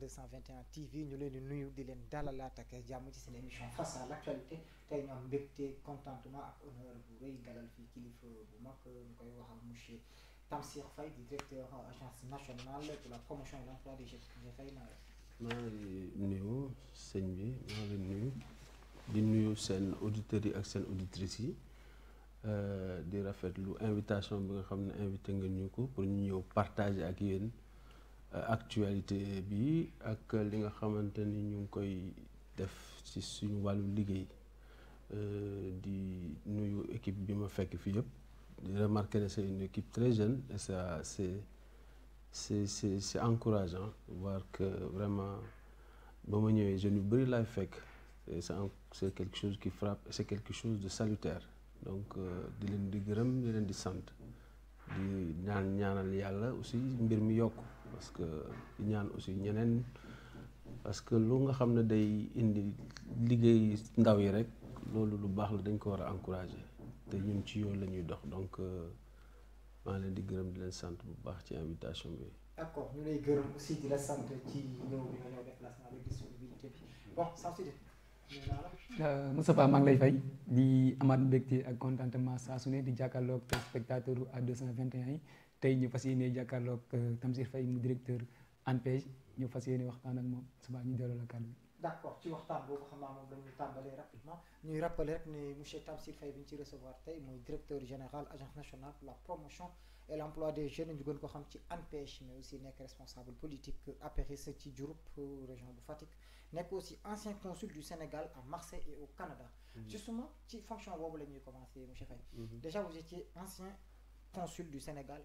221 TV ñu leen di nuyu di leen dalalaat ak jàmm ci seen émission face à l'actualité tey ñu am mbégte contentement ak honneur bu rëy dalal fii kilifa bu mag ñu koy wax ak monsieur Tamsir Faye di directeur agence nationale pour la promotion et l'emploi des jeunes monsieur Faye naa maa ngi nuyu sëñ bi maa ngi nuyu di nuyu seen auditeurs yi ak seen auditrices yi di rafetlu invitation bi nga xam ne invité nga ñu ko pour ñu ñëw partager ak yéen actualité bi ak li nga xamante ni ñu ngi koy def ci suñu wàllu liggéey di nuyu équipe bi ma fekk fii yëpp di remarquer ne c'est une équipe très jeune et ça c'est encourageant voir que vraiment ba ma ñëwee jeunes yu bëri laay fekk c'est quelque chose qui frappe et c'est quelque chose de salutaire donc di leen di gërëm di leen di sant di ñaanal yàlla aussi mbir mi yokk parce que di ñaan aussi ñeneen parce que lu nga xam ne day indi liggéey ndaw yi rek loolu lu baax la dañ ko war a encourager te ñun ci yoon la ñuy dox donc maa leen di gërëm di leen sant bu baax ci invitation bi. d'accord ñu lay gërëm aussi di la sant ci ñëw bi nga ñëw déplacement bi disponibilité bi bon sans suite. Moustapha maa ngi lay fay di amaat mbégte ak contentement saa su ne di jàkkaarloog spectateur A221 yi tey ñu fas yéene jàkkaarloog Tamsir Faye mu directeur ANPEJ ñu fas yéene waxtaan ak moom suba ñu delloo la kàddu bi. d'accord ci waxtaan boobu xam naa moom la ñuy tàmbalee rapidement ñuy rappeler rek ne monsieur Tamsir Faye bi ñu ci recevoir tey mooy directeur général agence nationale pour la promotion et l'emploi des jeunes ñu gën ko xam ci ANPEJ mais aussi nekk responsable politique apéris ci Diouroup région bu Fatick nekk aussi ancien consul du Sénégal à Marseille et au Canada. Justement ci fonction boobu la ñuy commencer monsieur Faye. Déjà vous étiez ancien consul du Sénégal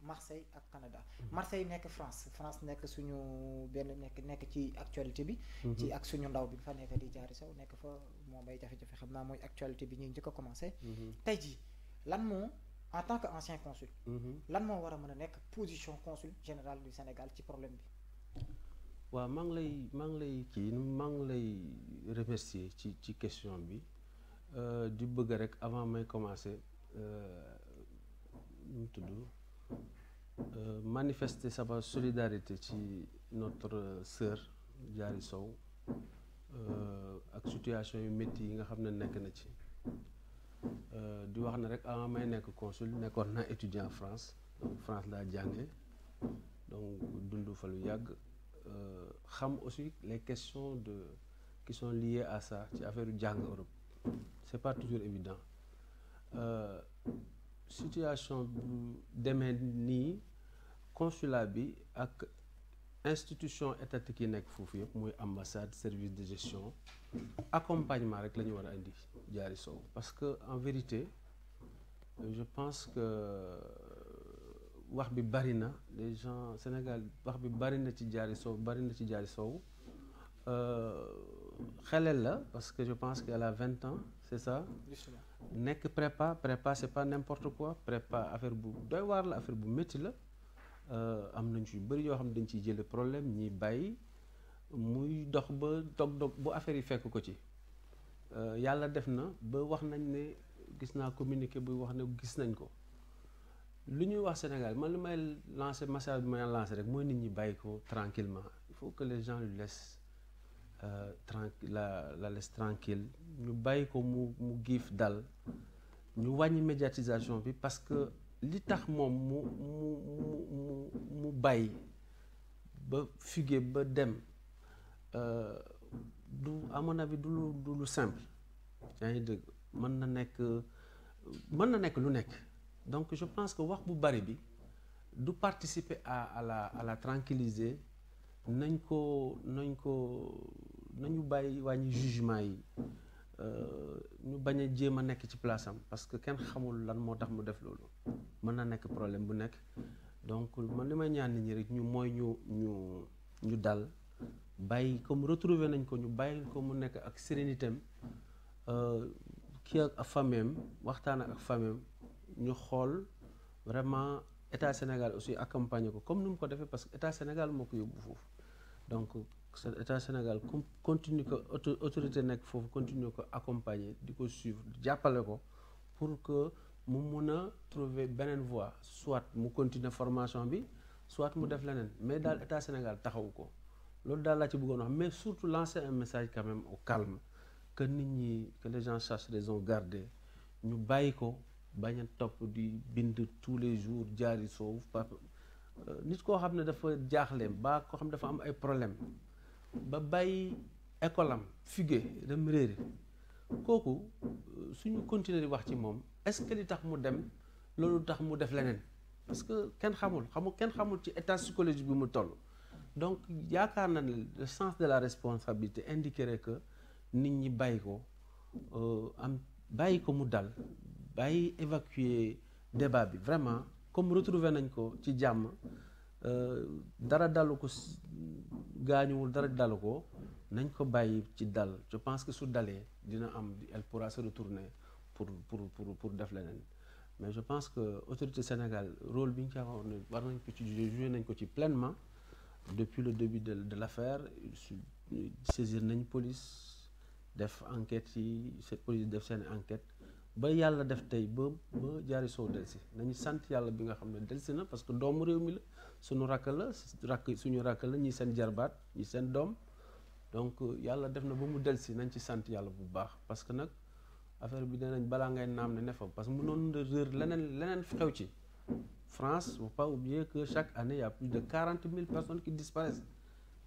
Marseille ak Canada. Marseille nekk France nekk suñu benn nekk ci actualité bi. ci ak suñu ndaw bi fa nekk di jaari saw nekk fa moom ay jafe-jafe xam naa mooy actualité bi ñuy njëkk a commencer. tey jii lan moo en tant que ancien consul. lan moo war a mën a nekk position consul général du Sénégal ci problème bi. waaw maa ngi lay remercier ci question bi di bëgg rek avant may commencer nu mu tudd manifester sama solidarité ci notre sœur Diary Sow ak situation yu métti yi nga xam ne nekk na ci di wax na rek avant may nekk consul nekkoon naa étudiant France donc France laa jànge donc dund fa lu yàgg xam aussi les questions qui sont liées à ça ci affaire jàng Europe c'est pas toujours évident situation bu demee nii consulat bi ak institution étatique yi nekk foofu yëpp muy ambassade service de gestion accompagnement rek la ñu war a indi Diary Sow parce que en vérité je pense que wax bi bari na les gens Sénégal wax bi bari na ci Diary Sow xelel la parce que je pense qu'elle a 20 ans c'est ça nekk prépa c'est pas n'importe quoi prépa affaire bu doy waar la affaire bu métti la am nañ ci bëri yoo xam ne dañ ciy jële problème ñi bàyyi muy dox ba dog bu affaire yi fekk ko ci yàlla def na ba wax nañ ne gis naa communiqué buy wax ne gis nañ ko lu ñuy wax Sénégal man lu may lancer message bi may lancer rek mooy nit ñi bàyyi ko tranquillement il faut que les gens lui laissent la laisse tranquille ñu bàyyi ko mu giif dal ñu wàññi médiatisation bi parce que li tax moom mu bàyyi ba fugué ba dem du à mon avis du lu simple yaa ngi dégg mën na nekk lu nekk donc je pense que wax bu bari bi du participer à la tranquilliser nañu bàyyi wàññi jugement yi ñu bañ a jéem a nekk ci place am parce que kenn xamul lan moo tax mu def loolu mën na nekk problème bu nekk donc man li may ñaan nit ñi rek ñu dal bàyyi comme retrouver nañ ko ñu bàyyi ko mu nekk ak sérénité am kii ak famille waxtaan ak famille ñu xool vraiment état Sénégal aussi accompagner ko comme ni mu ko defee parce que état Sénégal moo ko yóbbu foofu donc état Sénégal continue ko autorité nekk foofu continue ko accompagner di ko suivre jàppale ko pour que mu mun a trouver beneen voie soit mu continuer formation bi soit mu def leneen mais daal état Sénégal taxawu ko loolu daal laa ci bëggoon wax mais surtout lancer un message quand même au calme que nit ñi que les gens cherchent raison garder ñu bàyyi ko bañ a topp di bind tous les jours Diary Sow nit koo xam ne dafa jaaxle ba koo xam ne dafa am ay problème ba bàyyi école am fugué dem réeri kooku suñu continuer di wax ci moom est-ce que li tax mu dem loolu tax mu def leneen parce que kenn xamul ci état psychologique bi mu toll donc yaakaar na ne le sens de la responsabilité indiquerait que nit ñi bàyyi ko mu dal bàyyi évacuer débat bi vraiment comme retrouver nañ ko ci jàmm dara dalu ko gaañuwul dara dalu ko nañ ko bàyyi ci dal je pense que su dalee dina am elle pourra se retourner pour def leneen mais je pense que autorité Sénégal rôle bi ñu ca waxoon ne war nañ ko ci jouer nañ ko ci pleinement depuis le début de l'affaire saisir nañ police def enquête yi cette police def seen enquête ba yàlla def tey ba Diary Sow delsi nañu sant yàlla bi nga xam ne delsi na parce que doomu réew mi la suñu rakk la ñi seen jarbaat ñi seen doom donc yàlla def na ba mu delsi nañ ci sant yàlla bu baax parce que nag affaire bi danañ balaa ngay naam ne fa parce que mënoon na réer leneen fi xew ci France faut pas oublier que chaque année il y a plus de 40 000 personnes qui disparaissent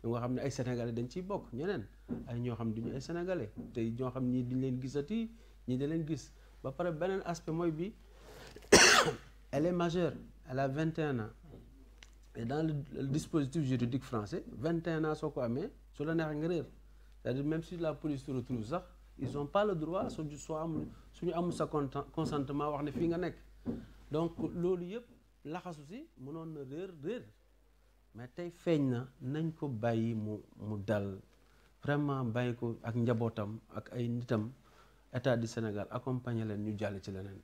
yoo nga xam ne ay sénégalais dañ ciy bokk ñeneen ay ñoo xam duñu ay sénégalais tey ñoo xam ñii duñ leen gisati ñii da leen gis ba pare beneen aspect mooy bi elle est majeure elle a 21 ans et dans le dispositif juridique français 21 ans soo ko amee su la neexee nga réer c'est-à-dire même si la police se retrouve sax ils ont pas le droit suñu amul sa consentement wax ne fii nga nekk donc loolu yëpp laxasu si mënoon na réer mais tey feeñ na nañ ko bàyyi mu dal vraiment bàyyi ko ak njabootam ak ay nitam état du Sénégal accompagner leen ñu jàll ci leneen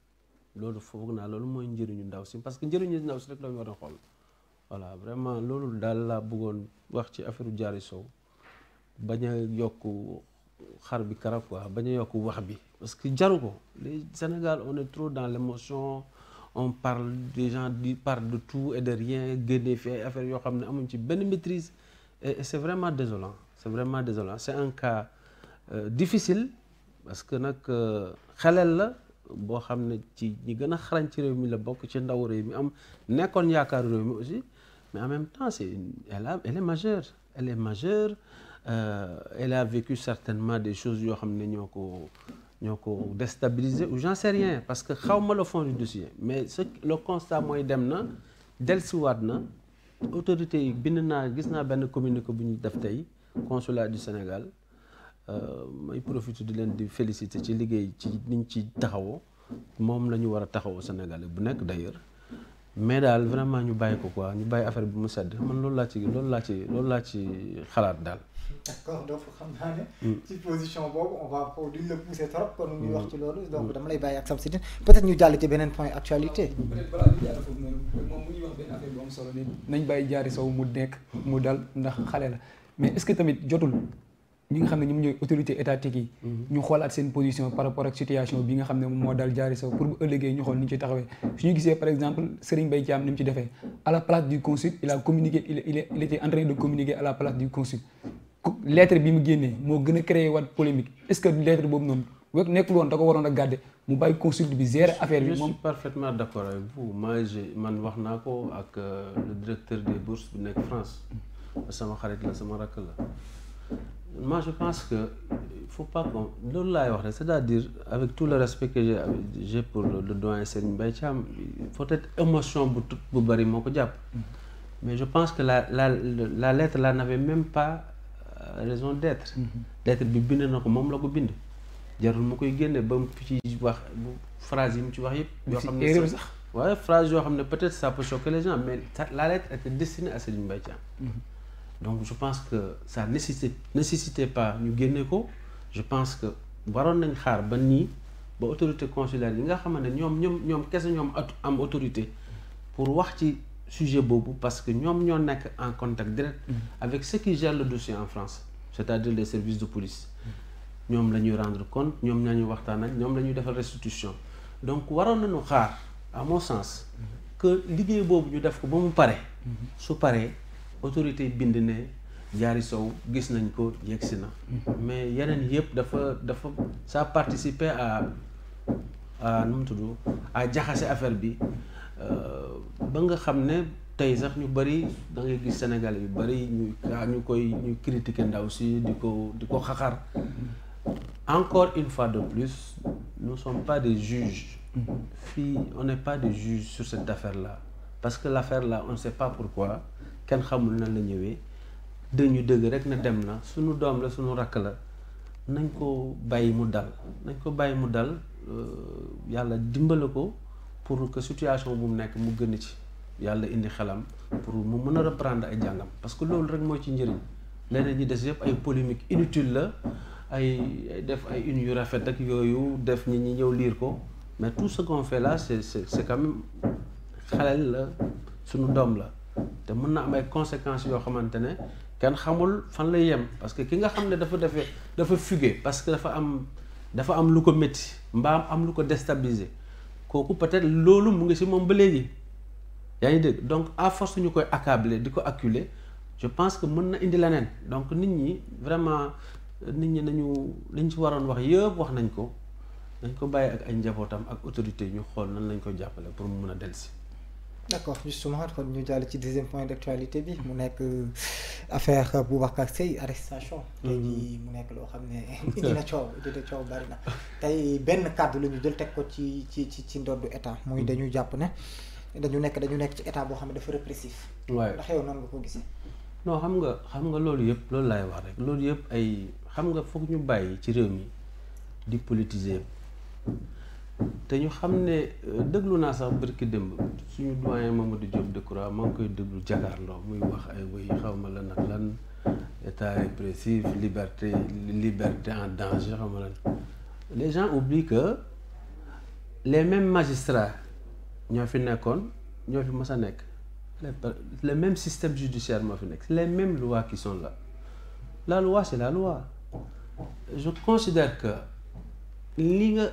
loolu foog naa loolu mooy njëriñu ndaw si parce que njëriñu ndaw si rek la ñu war a xool voilà vraiment loolu daal laa bëggoon wax ci affaire Diary Sow bañ a yokk xar bi kara quoi bañ a yokk wax bi parce que jaru ko les Sénégal on est trop dans l'émotion on parle des gens parlent de tout et de rien génnee fi ay affaires yoo xam ne amuñ ci benn maîtrise et c'est vraiment désolant c'est un cas difficile parce que nag xelel la boo xam ne ci ñi gën a xarañ ci réew mi la bokk ci ndaw réew mi am nekkoon yaakaar réew mi aussi mais en même temps elle est majeure elle a vécu certainement des choses yoo xam ne ñoo ko déstabiliser ou j'en sais rien parce que xawma le fond du dossier mais le constat mooy dem na dellusiwaat na autorités yi gis naa benn communiqué bu ñu def tey consulat du Sénégal may profité di leen di féliciter ci liggéey ci niñ ci taxawoo moom la ñu war a taxawoo Sénégalais bu nekk d'ailleurs mais daal vraiment ñu bàyyi ko quoi ñu bàyyi affaire bi mu sedd man loolu laa ci xalaat daal. d'accord donc xam naa ne ci position boobu on va duñ la pousser trop kon ñuy wax ci loolu donc dama lay bàyyi ak Samsidine peut-être ñu jàll ci beneen point actualité. peut-être balaa ñu jàll foofu noonu moom mu ñuy wax benn affaire bu am solo ni nañ bàyyi Diary Sow mu nekk mu dal ndax xale la mais est-ce que tamit jotul ñi nga xam ne ñoom ñooy autorité étatique yi ñu xoolaat seen position par rapport ak situation bi nga xam ne moom moo dal Diary Sow pour bu ëllëgee ñu xool ni ñu ci taxawee su ñu gisee par exemple Serigne Mbaye Thiam ni mu ci defee à la place du consul il a communiqué il était en train de communiquer à la place du consul lettre bi mu génnee moo gën a créé waat polémique est-ce que lettre boobu noonu nekkul woon da ko waroon a garder mu bàyyi consul bi gérer affaire bi moom. je suis parfaitement d'accord avec vous man wax naa ko ak le directeur des bourses bu nekk France sama xarit la sama rakk la moi je pense que il faut pas qu'on loolu laay wax rek c'est-à-dire avec tout le respect que j'ai pour le doyen Serigne Mbaye Thiam peut-être émotion bu bari moo ko jàpp mais je pense que la lettre là n'avait même pas raison d'être lettre bi bind na ko moom la ko bind jarul mu koy génne ba mu ci wax phrase yi mu ci wax yëpp yoo xam ne sax waaye phrase yoo xam ne peut-être ça peut choquer les gens mais la lettre était destinée à Serigne Mbaye Thiam donc je pense que ça nécessitait pas ñu génne ko je pense que waroon nañ xaar ba nii ba autorité consulaire yi nga xamante ne ñoom kese ñoom am autorité pour wax ci sujet boobu parce que ñoom ñoo nekk en contact direct avec ceux qui gèrent le dossier en France c'est-à-dire les services de police ñoom la ñuy rendre compte ñoom la ñuy waxtaan ak ñoom la ñuy defal restitution donc waroon nañu xaar à mon sens que liggéey boobu ñu def ko ba mu pare su paree autorité bind ne Diary Sow gis nañ ko yegsi na mais yeneen yëpp dafa ça participer à nu mu tudd à jaxase affaire bi ba nga xam ne tey sax ñu bëri da ngay gis Sénégal yu bëri ñuy critiquer ndaw si di ko xaxar. Encore une fois de plus, nous ne sommes pas des juges. On n'est pas des juges sur cette affaire-là. Parce que l'affaire-là, on ne sait pas pourquoi. Kenn xamul nan la ñëwee dañu dëgg rek na dem na suñu doom la suñu rakk la nañ ko bàyyi mu dal yàlla dimbale ko pour que situation bu mu nekk mu gën ci yàlla indi xelam pour mu mën a reprendre ay jàngam parce que loolu rek mooy ci njëriñ leneen ñi des yëpp ay polémique inutile la ay def ay une yu rafet ak yooyu def nit ñi ñëw lire ko mais tout ce qu'on fait là c'est quand même xaleel la suñu doom la te mën na am ay conséquences yoo xamante ne kenn xamul fan lay yem parce que ki nga xam ne dafa fugué parce que dafa am lu ko métti mbaam am lu ko déstabiliser kooku peut-être loolu mu ngi ci moom ba léegi yaa ngi dégg donc à force ñu koy accabler di ko acculer je pense que mën na indi leneen donc nit ñi vraiment nit ñi nañu liñ ci waroon wax yëpp wax nañ ko bàyyi ak ay njabootam ak autorité ñu xool nan lañ ko jàppale pour mu mën a dellusi. d'accord justement kon ñu jàll ci deuxième point d'actualité bi mu nekk affaire Boubacar Seye arrestation. tey jii mu nekk loo xam ne indi na coow bari na tey benn kàddu la ñu jël teg ko ci ndoddu état muy dañu jàpp ne dañu nekk ci état boo xam ne dafa répressif. waaye ndax yow noonu nga ko gisee. non xam nga loolu yëpp loolu laay wax rek loolu yëpp ay xam nga foog ñu bàyyi ci réew mi di politiser te ñu xam ne déglu naa sax barki démb suñu doyen Mamadou Diop Decroix maa ngi koy déglu jakaarloo muy wax ay woy xaw ma lan ak lan état répressif liberté en danger xaw ma lan les gens oublient que les mêmes magistrats ñoo fi nekkoon ñoo fi mës a nekk le même système judiciaire moo fi nekk les mêmes lois qui sont là la loi c'est la loi je considère que li nga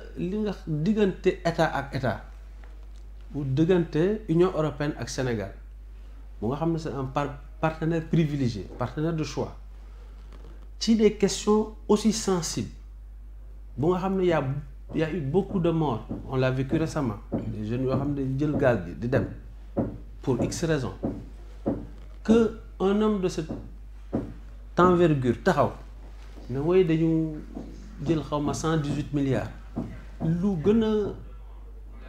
diggante état ak état bu diggante Union européenne ak Sénégal bu nga xam ne c'est un partenaire privilégié partenaire de choix ci des questions aussi sensibles bu nga xam ne y a eu beaucoup de morts on l'a vécu récemment des jeunes yoo xam ne jël gaal gi di dem pour X raisons que un homme de cette envergure taxaw ne woy dañu jël xaw ma 118 milliards lu gën a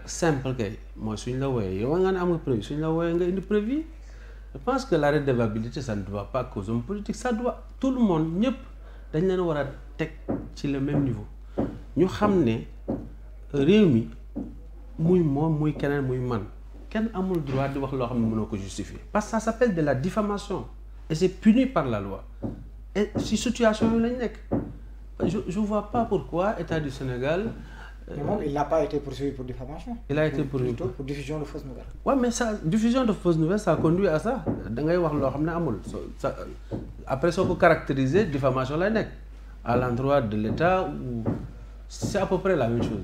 simple kay mooy suñ la wooyee yow nga ne am nga preuve suñ la wooyee nga indi preuve yi je pense que la redevabilité ça ne doit pas causer un politique ça doit tout le monde ñëpp dañ leen war a teg ci le même niveau ñu xam ne réew mi muy moom muy keneen muy man kenn amul droit di wax loo xam ne mënoo ko justifier parce que ça s'appelle de la diffamation et c'est puni par la loi et si situation yi lañ nekk je vois pas pourquoi État du Sénégal. Mais bon, il n'a pas été poursuivi pour diffamation. Il a été poursuivi pour diffusion de fausses nouvelles. Ouais, mais ça, diffusion de fausses nouvelles, ça conduit à ça. Da ngay wax loo xam ne amul. Après soo ko caractériser diffamation lay nekk à l'endroit de l'État ou c'est à peu près la même chose.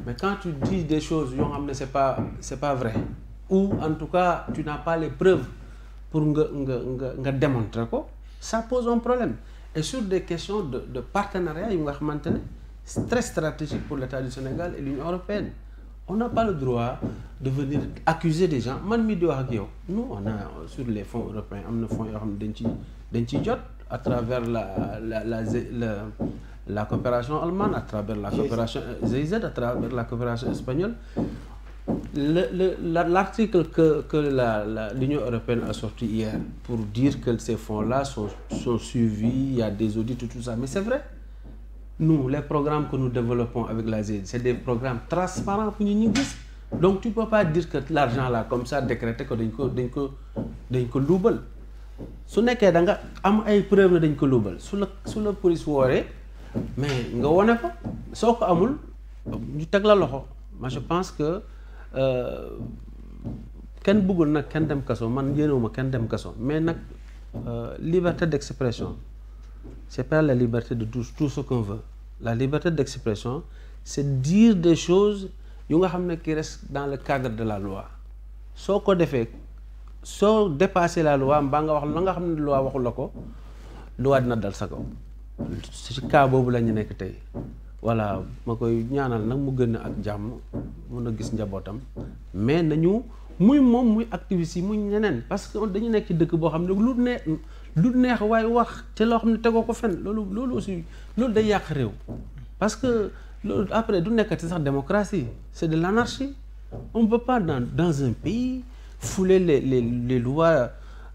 Mais quand tu dis des choses yoo xam ne c'est pas vrai ou en tout cas tu n'as pas les preuves pour nga démontrer ko ça pose un problème. Et sur des questions de partenariat yu nga xamante ne c'est très stratégique pour l'État du Sénégal et l'Union européenne on n'a pas le droit de venir accuser des gens man mii di wax ak yow nous on a sur les fonds européens am na fonds yoo xam ne dañ ciy jot à travers la coopération allemande à travers la coopération GIZ à travers la coopération espagnole l'article que l'Union européenne a sorti hier pour dire que ces fonds-là sont suivis, il y a des audits et tout ça. Mais c'est vrai. Nous, les programmes que nous développons avec la GIZ, c'est des programmes transparents pour nous. Donc tu ne peux pas dire que l'argent là, comme ça, décrété que dañ ko luubal. Su nekkee da nga am ay preuves ne dañ ko luubal su la police wooree mais nga wone ko soo ko amul ñu teg la loxo. Moi je pense que kenn bëggul nag kenn dem kaso man yéenewuma kenn dem kaso mais nag liberté d'expression c'est pas la liberté de tout ce qu'on veut la liberté d'expression c'est dire des choses yu nga xam ne qui reste dans le cadre de la loi soo ko defee soo dépasser la loi mbaa nga wax la nga xam ne loi waxu la ko loi dina dal sa kaw ci cas boobu la ñu nekk tey voilà ma koy ñaanal nag mu gën ak jàmm mun a gis njabootam mais nañu muy moom muy activiste yi muy ñeneen parce que dañu nekk ci dëkk boo xam ne lu neex waaye wax te loo xam ne tegoo ko fen loolu aussi loolu day yàq réew parce que loolu après du nekkati sax démocratie c'est de l'anarchie on ne peut pas dans un pays fouler les lois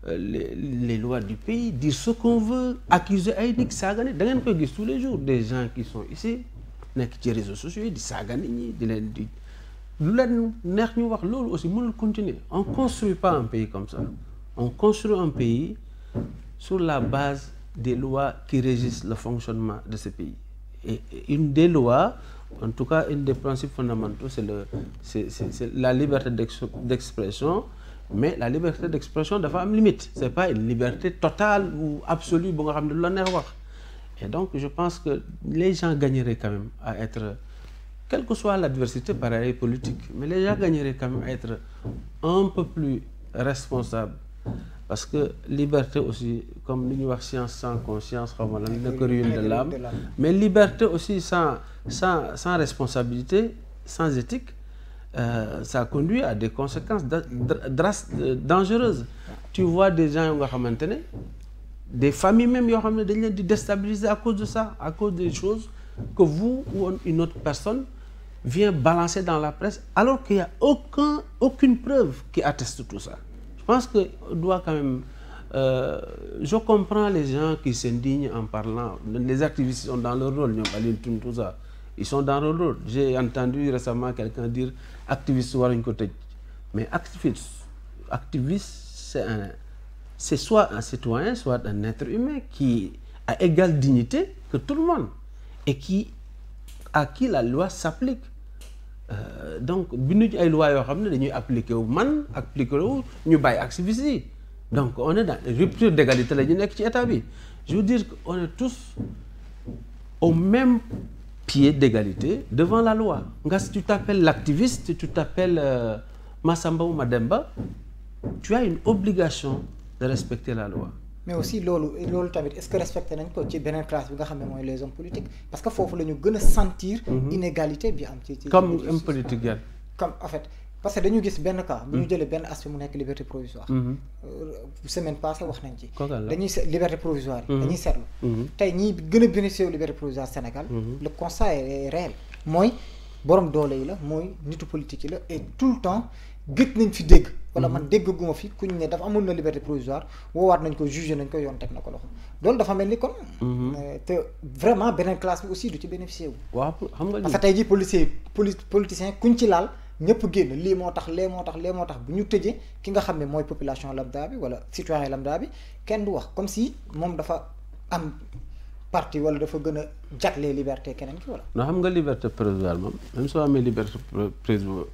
les lois du pays dire ce qu'on veut accuser ay nit saaga nit da ngeen koy gis tous les jours des gens qui sont ici nekk ci réseaux sociaux yi di saaga nit ñi di leen di lu leen neex ñu wax loolu aussi mënul continuer on construit pas un pays comme ça on construit un pays sur la base des lois qui régissent le fonctionnement de ce pays et une des lois en tout cas une des principes fondamentaux c'est la liberté d'expression mais la liberté d'expression dafa am limite c'est pas une liberté totale ou absolue bu nga xam ne lu la neex wax et donc je pense que les gens gagneraient quand même à être quelle que soit l'adversité pareil politique mais les gens gagneraient quand même à être un peu plus responsables parce que liberté aussi comme li ñuy wax science sans conscience xaw ma lan ne que ruine de l'âme mais liberté aussi sans responsabilité sans éthique ça conduit à des conséquences dangereuses tu vois des gens yoo nga xamante ne des familles même yoo xam ne dañ leen di déstabiliser à cause de ça à cause des choses que vous ou une autre personne vient balancer dans la presse alors qu'il y a aucune preuve qui atteste tout ça. Je pense que on doit quand même je comprends les gens qui s'indignent en parlant les activistes sont dans leur rôle ñoom Alioune Tine tout ça ils sont dans leur rôle j'ai entendu récemment quelqu'un dire activiste waruñ ko tëj mais activiste c'est soit un citoyen soit un être humain qui a égale dignité que tout le monde et à qui la loi s'applique donc bindu ci ay loi yoo xam ne dañuy appliquer wu ñu bàyyi activistes yi donc on est dans rupture d'égalité la ñu nekk ci état bi je veux dire que on est tous au même pied d'égalité devant la loi nga si tu t'appelles l'activiste tu t'appelles Massamba ou Mademba tu as une obligation de respecter la loi mais aussi loolu tamit est-ce que respecté nañ ko ci beneen classe bi nga xam ne mooy les hommes politiques parce que foofu la ñu gën a sentir inégalité bi am ci comme homme politique yan comme en fait parce que dañu gis benn cas bu ñu jëlee benn aspect mu nekk liberté provisoire semaine passée wax nañ ci dañuy liberté provisoire yi dañuy seetlu tey ñi gën a bénéficier wu liberté provisoire Sénégal le constat est réel mooy borom doole yi la mooy nitu politique yi la et tout le temps gëj nañ fi dégg wala man dégguma fi kuñ ne dafa amoon na liberté provisoire woowaat nañ ko jugé nañ ko yoon teg na ko loxo loolu dafa mel ni kon te vraiment beneen classe bi aussi du ci bénéficier wu waaw xam nga parce que tey jii politicien kuñ ci laal ñëpp génn lii moo tax lee moo tax bu ñu tëjee ki nga xam ne mooy population lambda bi wala citoyen lambda bi kenn du wax comme si moom dafa am parti wala dafa gën a jagle liberté keneen ki wala. non xam nga liberté provisoire moom même soo amee liberté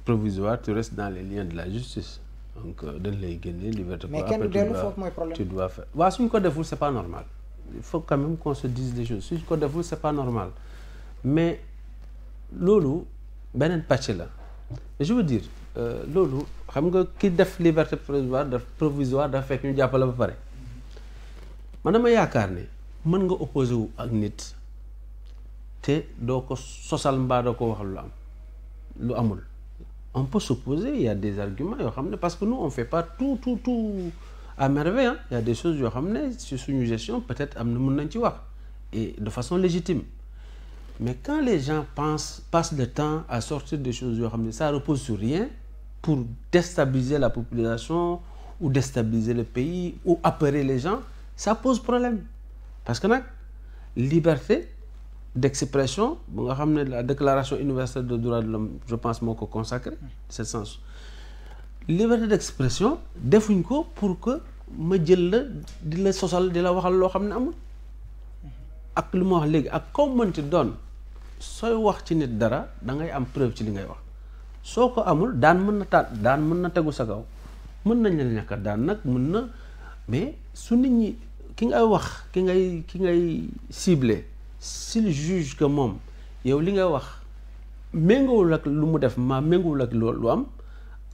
provisoire tu restes dans les liens de la justice donc dañ lay génne liberté. mais kenn du dellu foofu mooy problème tu dois faire waaw suñ ko deful c'est pas normal il faut quand même qu'on se dise des choses suñ ko deful c'est pas normal mais loolu beneen pàcc la je veux dire loolu xam nga ki def liberté provisoire dafa fekk ñu jàppale ba pare man dama yaakaar ne. mën nga opposé wu ak nit te doo ko sosal mbaa doo ko wax lu amul on peut s'opposer il y a des arguments yoo xam ne parce que nous on fait pas tout à merveille hein. Il y a des choses yoo xam ne sur suñu gestion peut-être am na mën nañ ci wax et de façon légitime mais quand les gens passent le temps à sortir des choses yoo xam ne ça repose sur rien pour déstabiliser la population ou déstabiliser le pays ou apeurer les gens ça pose problème parce que nag liberté d'expression bu nga xam ne la déclaration universelle des droits de l'homme je pense moo ko consacré ce sens liberté d'expression defuñ ko pour que ma jël la di la sosal di la waxal loo xam ne amul ak lu ma wax léegi ak kaw mënti doon sooy wax ci nit dara da ngay am preuve ci li ngay wax soo ko amul daan mën na tegu sa kaw mën nañ la ñàkk daan nag mën na mais su nit ñi ki ngay wax ki ngay ciblé s'il juge que moom yow li ngay wax méngoowul ak lu mu def méngoowul ak lu am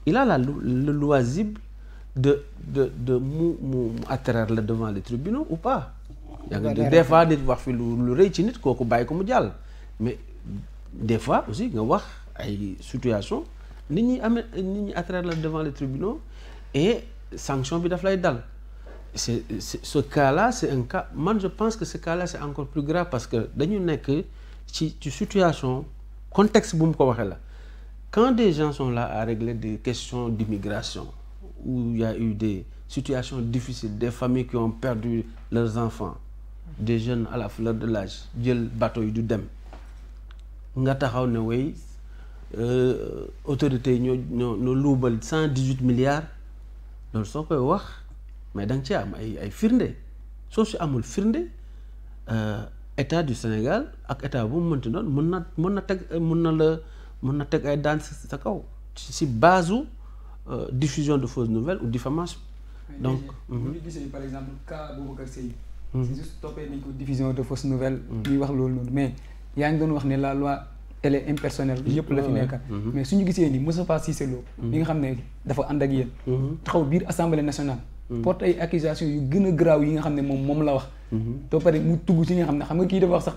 il a le loisible de mu atterrir la devant les tribunaux ou pas yaa ngi dégg des fois nit wax fi lu rëy ci nit kooku bàyyi ko mu jàll mais des fois aussi nga wax ay situation nit ñi attraire la devant les tribunaux et sanction bi daf lay dal c'est ce cas-là c'est un cas man je pense que ce cas-là c'est encore plus grave parce que dañu nekk ci situation contexte bu mu ko waxee la quand des gens sont là à régler des questions d'immigration où il y a eu des situations difficiles des familles qui ont perdu leurs enfants des jeunes à la fleur de l'âge jël bateau yi du dem nga taxaw ne way autorités yi ñoo luubal 118 milliards loolu soo koy wax mais da nga ci am ay firnde soo si amul firnde état du Sénégal ak état bu mu mënti doon mën na teg ay daan sa kaw si base u diffusion de fausses nouvelles ou diffamation donc bu ñu gisee par exemple cas Boubacar Seye c'est juste toppee nañ ko diffusion de fausses nouvelles ñuy wax loolu noonu mais yaa ngi doon wax ne la loi elle est impersonnelle yëpp la fi nekkal mais suñu gisee ni Moustapha Cissé Lo li nga xam ne dafa ànd ak yéen taxaw biir assemblée nationale porte ay accusations yu gën a graaw yi nga xam ne moom la wax to pare mu tugg ci nga xam ne kii dafa wax sax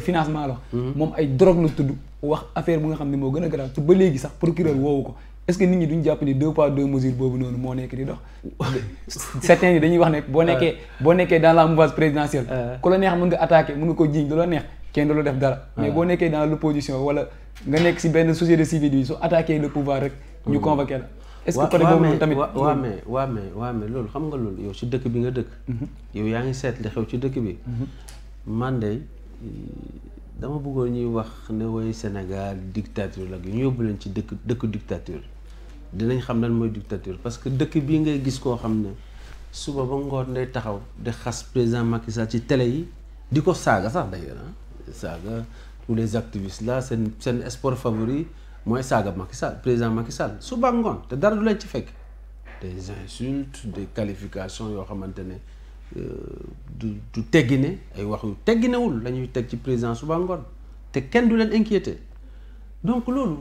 financement la wax moom ay drogue la tudd wax affaire bu nga xam ne moo gën a graaw te ba léegi sax procureur woowu ko est-ce que nit ñi duñ jàpp ni 2 poids 2 mesures boobu noonu moo nekk di dox certains yi dañuy wax ne boo nekkee dans la mouvance présidentielle ku la neex mën nga attaquer mën nga ko jiiñ da la neex kenn du la def dara mais boo nekkee dans l'opposition wala nga nekk ci benn société civile bi soo attaquer le pouvoir rek ñu convoqué la est-ce que côté boobu noonu tamit waaw mais loolu xam nga loolu yow ci dëkk bi nga dëkk yow yaa ngi seet li xew ci dëkk bi man de dama bëggoon ñuy wax ne woy Sénégal dictature la ñu yóbbu leen ci dëkk dictature dinañ xam lan mooy dictature parce que dëkk bii ngay gis koo xam ne suba ba ngoon day taxaw di xas président Macky Sall ci télé yi di ko saaga sax d'ailleurs saaga tous les activistes là seen sport favori mooy saaga Macky Sall président Macky Sall suba ngoon te dara du leen ci fekk des insultes des qualifications yoo xamante ne du teggine ay wax yu tegginewul la ñuy teg ci président suba ngoon te kenn du leen inquiété donc loolu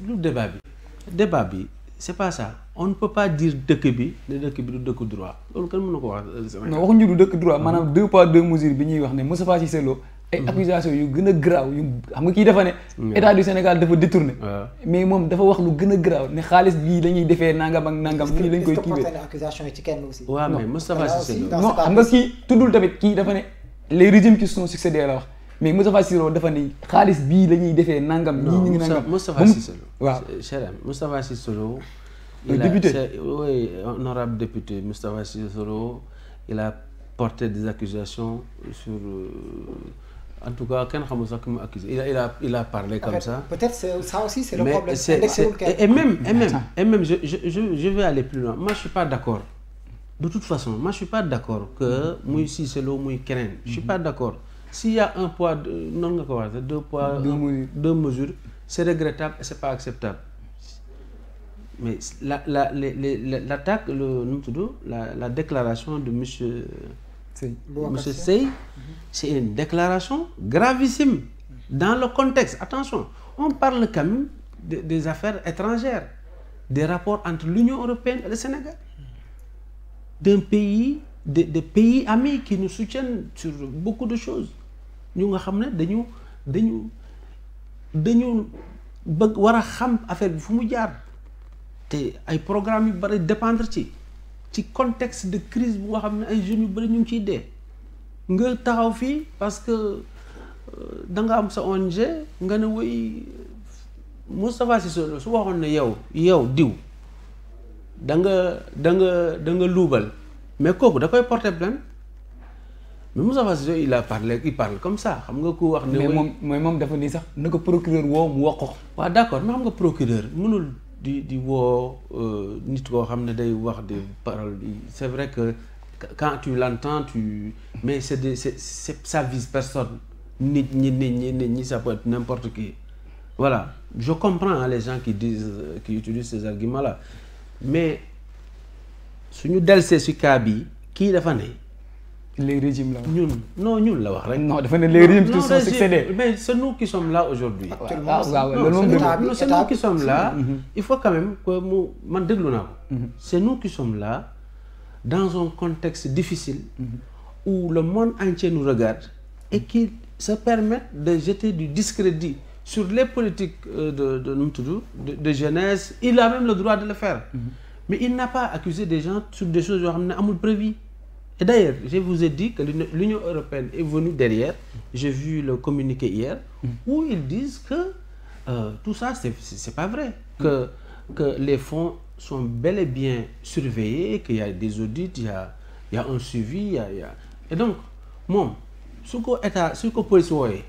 lu débat bi c'est pas ça on ne peut pas dire dëkk bi ne dëkk bi du dëkk droit loolu kenn mën na ko wax non waxuñu du dëkk droit maanaam 2 poids 2 mesures bi ñuy wax ne Moustapha Cissé Lo ay accusations yu gën a graaw yu xam nga kii dafa ne état du Sénégal dafa détourné mais moom dafa wax lu gën a graaw ne xaalis bii dañuy defee nangam ak nangam fii lañ koy kiiwee accusation yi ci kenn aussi waaw mais Moustapha Cissé Lo non xam nga kii tuddul tamit kii dafa ne les régimes qui sont succédés la wax mais Moustapha Cissé Lo dafa ne xaalis bii la ñuy defee nangam ñii ñu ngi nangam Moustapha Cissé Lo waaw cher Moustapha Cissé Lo député oui honorable député Moustapha Cissé Lo il a porté des accusations sur en tout cas kenn xamul sax ki mu accusé il a parlé comme ça. Peut-être ça aussi c'est le mais problème. Et même je vais aller plus loin. Moi je suis pas d'accord. De toute façon, moi je suis pas d'accord que muy Cissé Lo muy keneen. Je suis pas d'accord. S'il y a un poids noonu nga ko waxee 2 poids 2 mesures, c'est regrettable et c'est pas acceptable. Mais l'attaque la déclaration de monsieur Seye, c'est une déclaration gravissime dans le contexte. Attention, on parle quand même des affaires étrangères, des rapports entre l'Union européenne et le Sénégal, d'un pays, des pays amis qui nous soutiennent sur beaucoup de choses. Ñu nga xam ne dañu bëgg war a xam affaire bi fu mu jaar te ay programmes yu bari dépendre ci contexte de crise bu nga xam ne ay jeunes yu bari ñu ngi ciy dee nga taxaw fii parce que da nga am sa ONG nga ne woy Moustapha Cissé Lo su waxoon ne yow diw da nga luubal mais kooku da koy porter plainte mais Moustapha Cissé Lo il parle comme ça xam nga ku wax ne mais moom dafa nii sax na ko procureur woo mu wax ko waaw d'accord mais xam nga procureur mënul di woo nit koo xam ne day wax des paroles c'est vrai que quand tu l'entends mais c'est ça vise personne nit ñi ça peut être n'importe qui voilà je comprends les gens qui utilisent ces arguments là mais suñu delsee ci cas bi kii dafa ne les régimes là ñun la wax rek. non dafa ne les régimes qui sont succédés. mais c'est nous qui sommes là aujourd'hui. c'est nous qui sommes là. il faut quand même que man déglu naa ko. c'est nous qui sommes là dans un contexte difficile. où le monde entier nous regarde et qui se permettent de jeter du discrédit sur les politiques de jeunesse. Il a même le droit de le faire. Mais il n'a pas accusé des gens sur des choses yoo xam ne amul prévu. Et d'ailleurs, je vous ai dit que l'Union européenne est venue derrière. J'ai vu le communiqué hier où ils disent que tout ça, c'est pas vrai. Que les fonds sont bel et bien surveillés, qu'il y a des audits, il y a un suivi. Et donc, moom su ko police wooyee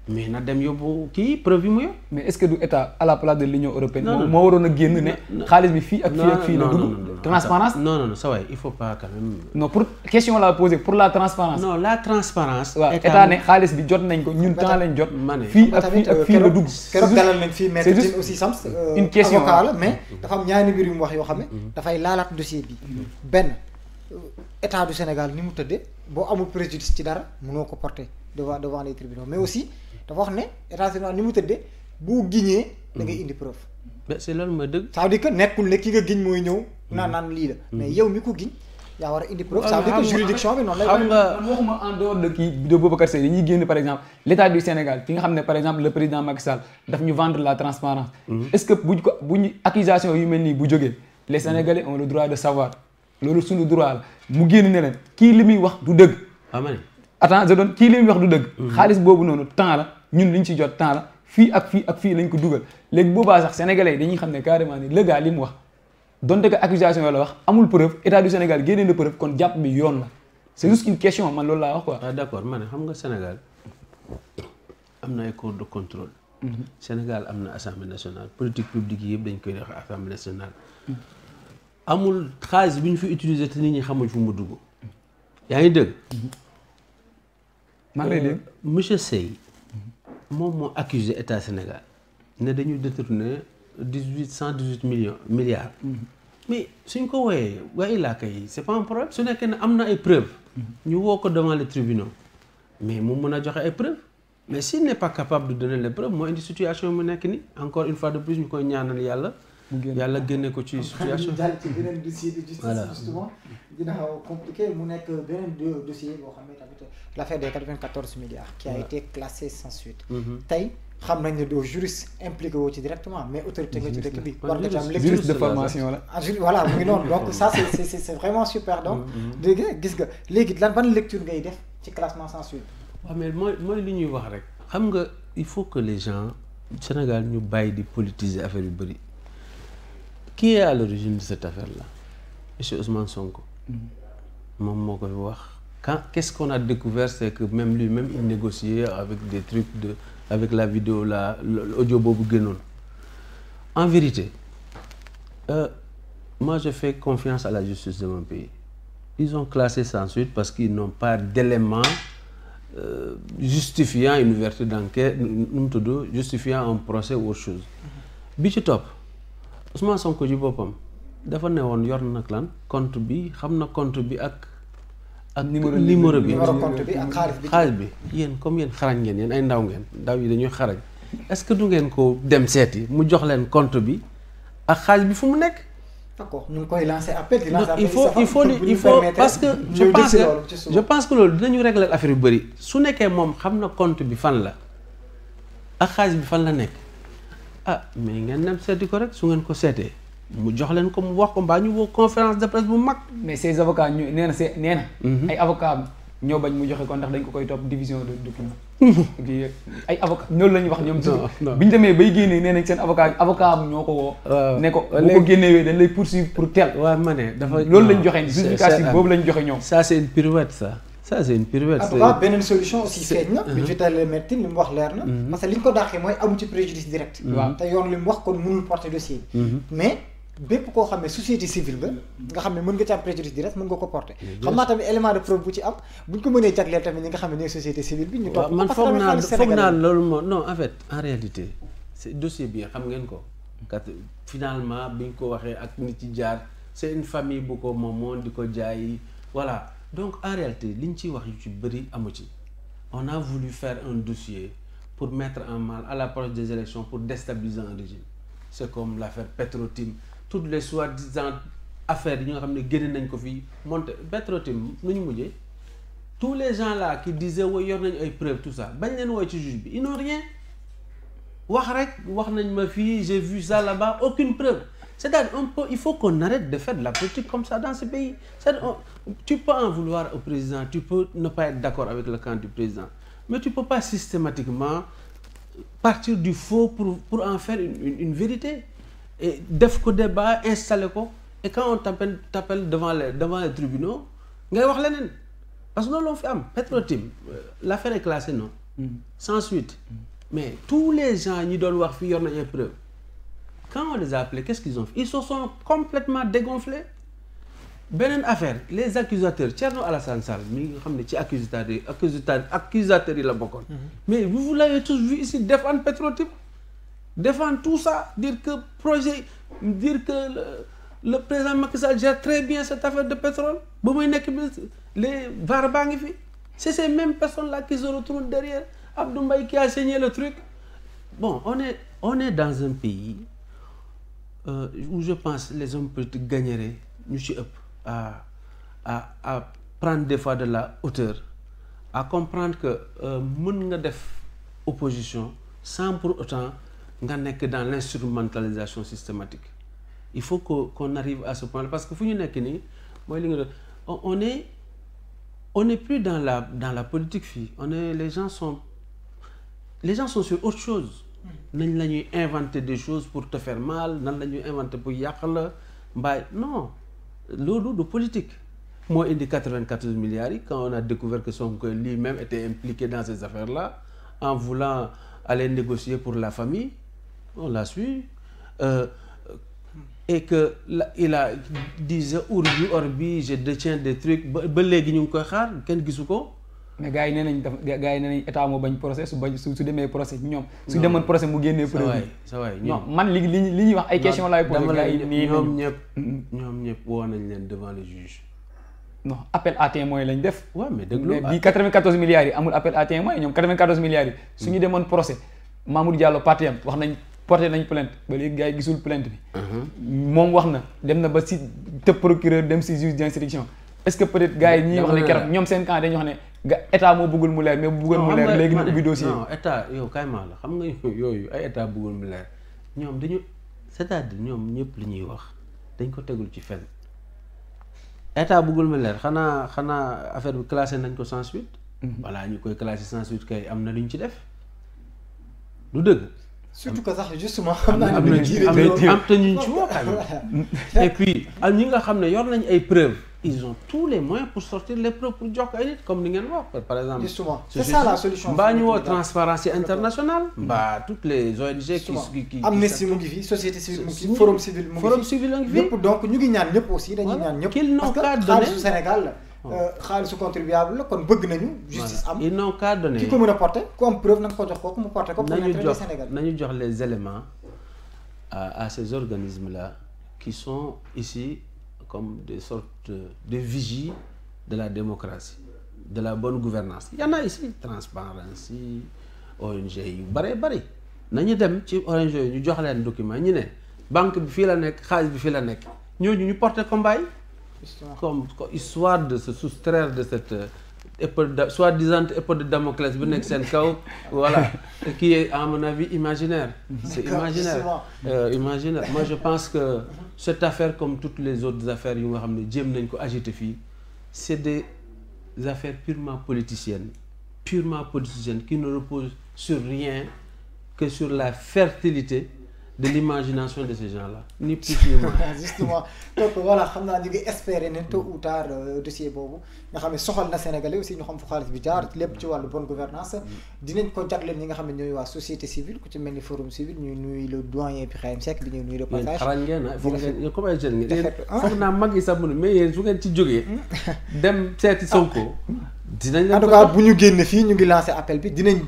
mais na dem yóbbu kii preuve yi mu yor. mais est-ce que du état à la place de l'Union européenne. moo waroon a génn ne xaalis bi fii ak fii ak fii la dugg. transparence non ça va il faut pas quand même. non pour question la poser pour la transparence. non la transparence. waaw état ne xaalis bi jot nañ ko ñun temps lañ jot. fii ak fii ak fii la dugg. keroog dalal nañ fii maître Tine aussi Sams. une question avocat la mais dafa am ñaari mbir yu mu wax yoo xam ne dafay laalaat dossier bi. benn état du Sénégal ni mu tëddee boo amul préjudice ci dara mënoo ko porter devant les tribunaux mais aussi. dafa wax ne état ni mu tëddee boo giñee da ngay indi preuve. mais c'est loolu mooy dëgg. ça veut dire que nekkul ne ki nga giñ mooy ñëw naan lii la. mais yow mi ko giñ yaa war a indi preuve. ça veut dire que juridiction bi noonu lay. xam nga waxuma en dehors de kii de Boubacar Seye dañuy génn par exemple l'état du Sénégal fi nga xam ne par exemple le président Macky Sall daf ñu vendre la transparence est-ce que buñ accusation yu mel nii bu jógee les Sénégalais ont le droit de savoir loolu suñu droit la mu génn ne leen kii li muy wax du dëgg. attends je donne kii li muy wax du dëgg. xaalis boobu noonu temps la ñun liñ ci jot temps la fii ak fii lañ ko dugal léegi boobaa sax sénégalais yi dañuy xam ne carrément ni le gars li mu wax donte que accusation yoo la wax amul preuve état du Sénégal génnee na preuve kon jàpp bi yoon la c'est juste une question man loolu laa wax quoi. ah d'accord ma ne xam nga Sénégal am na ay corps de contrôle. Sénégal am na assemblée nationale politique publique yi yëpp dañ koy def assemblée nationale. amul xaalis bi ñu fi utiliser te nit ñi xamuñ fu mu dugg. yaa ngi dëgg. maa ngi lay dégg monsieur Seye moom moo accusé état Sénégal ne dañu détourner 118 milliards. mais suñ ko wooyee waaye laa kay c'est pas un problème su nekkee ne am na ay preuves. ñu woo ko devant les tribunaux mais mu mun a joxe ay preuves mais s'il n'est pas capable de donner les preuves moo indi situation mu nekk ni encore une fois de plus ñu koy ñaanal yàlla. yàlla génne ko ci situation. ñu jàll ci beneen dossier de justice justement dina xaw compliqué mu nekk beneen dossier boo xam ne tamit l'affaire des 94 milliards qui a été classée sans suite. tey xam nañ ne doo juriste impliqué woo ci directement mais autorité nga ci dëkk bi. war nga ci am lecture juriste de formation la. voilà mu ngi noonu donc ça c'est vraiment super donc. dégg nga gis nga léegi ban lecture ngay def ci classement sans suite. waaw mais mooy li ñuy wax rek. xam nga il faut que les gens Sénégal ñu bàyyi di politiser affaire yu bëri. Qui est à l'origine de cette affaire-là? Monsieur Ousmane Sonko. Moom moo koy wax. Qu'est-ce qu'on a découvert, c'est que même lui-même il négociait avec des trucs avec la vidéo là, l'audio boobu génnoon. En vérité, moi je fais confiance à la justice de mon pays. Ils ont classé sans suite parce qu'ils n'ont pas d'éléments justifiant une ouverture d'enquête, justifiant un procès ou autre chose. Bi ci topp. Ousmane Sonko ji boppam dafa ne woon yor na nag lan compte bi xam na compte bi ak numéro bi compte bi ak xaalis bi yéen comme yéen xarañ ngeen yéen ay ndaw yi dañuy xarañ est-ce que du ngeen ko dem seeti mu jox leen compte bi ak xaalis bi fu mu nekk. d'accord ñu ngi koy lancer appel di lancer il faut parce que je pense que loolu dinañu régler affaire yu bëri su nekkee moom xam na compte bi fan la ak xaalis bi fan la nekk. mais ngeen dem seeti ko rek su ngeen ko seetee mu jox leen ko mu wax ko mbaa ñu woo conférence de presse bu mag. mais ces avocats ñu nee na ay avocats ñoo bañ mu joxe ko ndax dañ ko koy topp division de document. ay avocats ñoolu la ñuy wax ñoom. non bi ñu demee bay génnee nee nañ seen avocat am ñoo ko woo. ne ko bu ko génnewee dañ lay poursuivre pour tel. waaw ma ne dafa loolu lañ joxe justificatif boobu lañ joxe ñoom. ça c'est une pirouette ça. Ça c'est une pirouette. En tout cas beneen solution aussi feeñ na. bi ñu talee métti li mu wax leer na. parce que li ñu ko dàqee mooy amu ci préjudice direct. waaw te yoon li mu wax kon mënul porter dossier bi. mais bépp koo xam ne société civile nga xam ne mën nga ci am préjudice direct mën nga ko porter. xam naa tamit élément de preuve bu ci am buñ ko mënee jagleel tamit ñi nga xam ne ñooy société civile bi. ñu topp man foog naa loolu moo non en fait en réalité c'est dossier bi xam ngeen ko. kat finalement biñ ko waxee ak nit ci jaar c'est une famille bu ko moomoon di ko jaay voilà. Donc en réalité li ñu ciy wax yu ci bëri amu ci on a voulu faire un dossier pour mettre en mal à l'approche des élections pour déstabiliser un régime c'est comme l'affaire Petro-Tim toutes les soi-disant affaires yi nga xam ne génne nañ ko fii monté Petro-Tim nu ñu mujjee tous les gens là qui disaient oui yor nañu ay preuves tout ça bañ leen wooy ci juge bi ils n'ont rien wax rek wax nañ ma fii j'ai vu ça là-bas aucune preuve. C'est-à-dire il faut qu'on arrête de faire de la politique comme ça dans ce pays. Tu peux en vouloir au président, tu peux ne pas être d'accord avec le camp du président, mais tu ne peux pas systématiquement partir du faux pour en faire une vérité. Et def ko débat, installer ko, et quand on t'appelle devant les tribunaux, ngay wax leneen. Parce que loolu l'on fait am Petro-Tim, l'affaire est classée non, sans suite. Mais tous les gens ñi doon wax fii yor nañ ay preuves. Quand on les a appelés, qu'est-ce qu'ils ont fait? Ils se sont complètement dégonflés. Beneen affaire, les accusateurs, Thierno Alassane Sall, mi nga xam ne ci accusateurs yi la bokkoon. Mais vous l'avez tous vu ici défendre Petro-Tim, défendre tout ça, dire que le président Macky Sall gère très bien cette affaire de pétrole. Ba muy nekk les VAR baa ngi fi. C'est ces mêmes personnes-là qui se retrouvent derrière Abdou Mbaye qui a signé le truc. Bon, on est dans un pays où je pense les hommes politiques gagneraient ñu ci ëpp à prendre des fois de la hauteur, à comprendre que mën nga def opposition sans pour autant nga nekk dans l'instrumentalisation systématique. Il faut qu'on arrive à ce point-là parce que fu ñu nekk nii mooy li nga on est plus dans la politique fii, les gens sont sur autre chose. Nañ la ñuy inventer des choses pour te faire mal, nan la ñuy inventer pour yàq la mbaay non loolu du politique. Moo indi 94 milliards yi quand on a découvert que Sonko lui-même était impliqué dans ces affaires-là en voulant aller négocier pour la famille, on l'a su, et que il a disait urbi orbi je détiens des trucs ba léegi ñu ngi koy xaar kenn gisu ko. mais gars yi nee nañ état moo bañ procès su demee procès ñoom. su demoon procès mu génnee preuve. sa waay non man li ñuy wax ay questions laay posé. gars yi nii ñoom ñëpp woo nañ leen devant le juge. non appel à témoin lañ def. waaw mais déglu bi 94 milliards yi amul appel à témoin ñoom 94 milliards yi. su ñu demoon procès Mamour Diallo parti am wax nañ porté nañ plainte ba léegi gars yi gisul plainte bi. moom wax na dem na ba si tëb procureur dem si juge d'instruction. est-ce que peut-être gars yi ñuy wax ne keroog ñoom seen camp dañuy wax ne état moo bëggul mu leer mais bu bëggoon mu leer léegi ñu ubbi dossier. non état yow kay maa la xam nga yooyu ay état bëggul mu leer ñoom dañu c'est-à-dire ñoom ñëpp li ñuy wax dañ ko tegul ci fenn état bëggul mu leer xanaa affaire bi classé nañ ko sans suite. voilà ñu koy classé sans suite kay am na lu ñu ci def du dëgg. surtout que sax justement. am na ñu ci woo et puis ñi nga xam ne yor nañ ay preuves. Ils ont tous les moyens pour sortir les preuves pour jox ay nit comme ni ngeen wax par exemple. Justement, c'est ça la solution. mbaa ñu woo Transparency International. mbaa toutes les ONG qui Amnesty mu ngi fi société civile mu ngi fi forum civil mu ngi fi forum civil mu ngi fi ñëpp donc ñu ngi ñaan ñëpp aussi dañuy ñaan ñëpp. qu'ils n'ont qu'à donner xaalisu Sénégal xaalisu contribuable la kon bëgg nañu. justice am ils n'ont qu'à donner ki ko mën a porter ku am preuve na nga ko jox kooku mu porter ko pour l'intérêt du Sénégal. nañu jox les éléments à ces organismes là qui sont ici comme des sortes de vigies de la démocratie, de la bonne gouvernance. Il y en a ici, Transparency, ONG yu bari nañu dem ci ONG yi ñu jox leen document ñu ne banque bi fii la nekk xaalis bi fii la nekk ñooñu ñu porter combat yi comme histoire de se soustraire de cette soi-disant épée de Damoclès bi nekk seen kaw voilà qui est à mon avis imaginaire. C'est imaginaire. Imaginaire. Moi je pense que cette affaire comme toutes les autres affaires yu nga xam ne jéem nañ ko agiter fii c'est des affaires purement politiciennes qui ne reposent sur rien que sur la fertilité de l'imagination de ces gens-là ni plus ni moins. Justement donc voilà xam naa ñu ngi espérer ne tôt ou tard dossier boobu nga xam ne soxal na Sénégalais aussi ñu xam fu xaalis bi jaar lépp ci wàllu bonne gouvernance dinañ ko jagleel ñi nga xam ne ñooy waa société civile ku ci mel ni forum civil ñuy nuyu le doyen Birahim Seck di ñuy nuyu de passage. xarañ ngeen ah foog ngeen comme ay jeunes ngeen foog naa mag yi sax mënu mais yéen su ngeen ci jógee dem seeti Sonko. dinañ en tout cas bu ñu génn fii ñu ngi lancé appel bi dinañ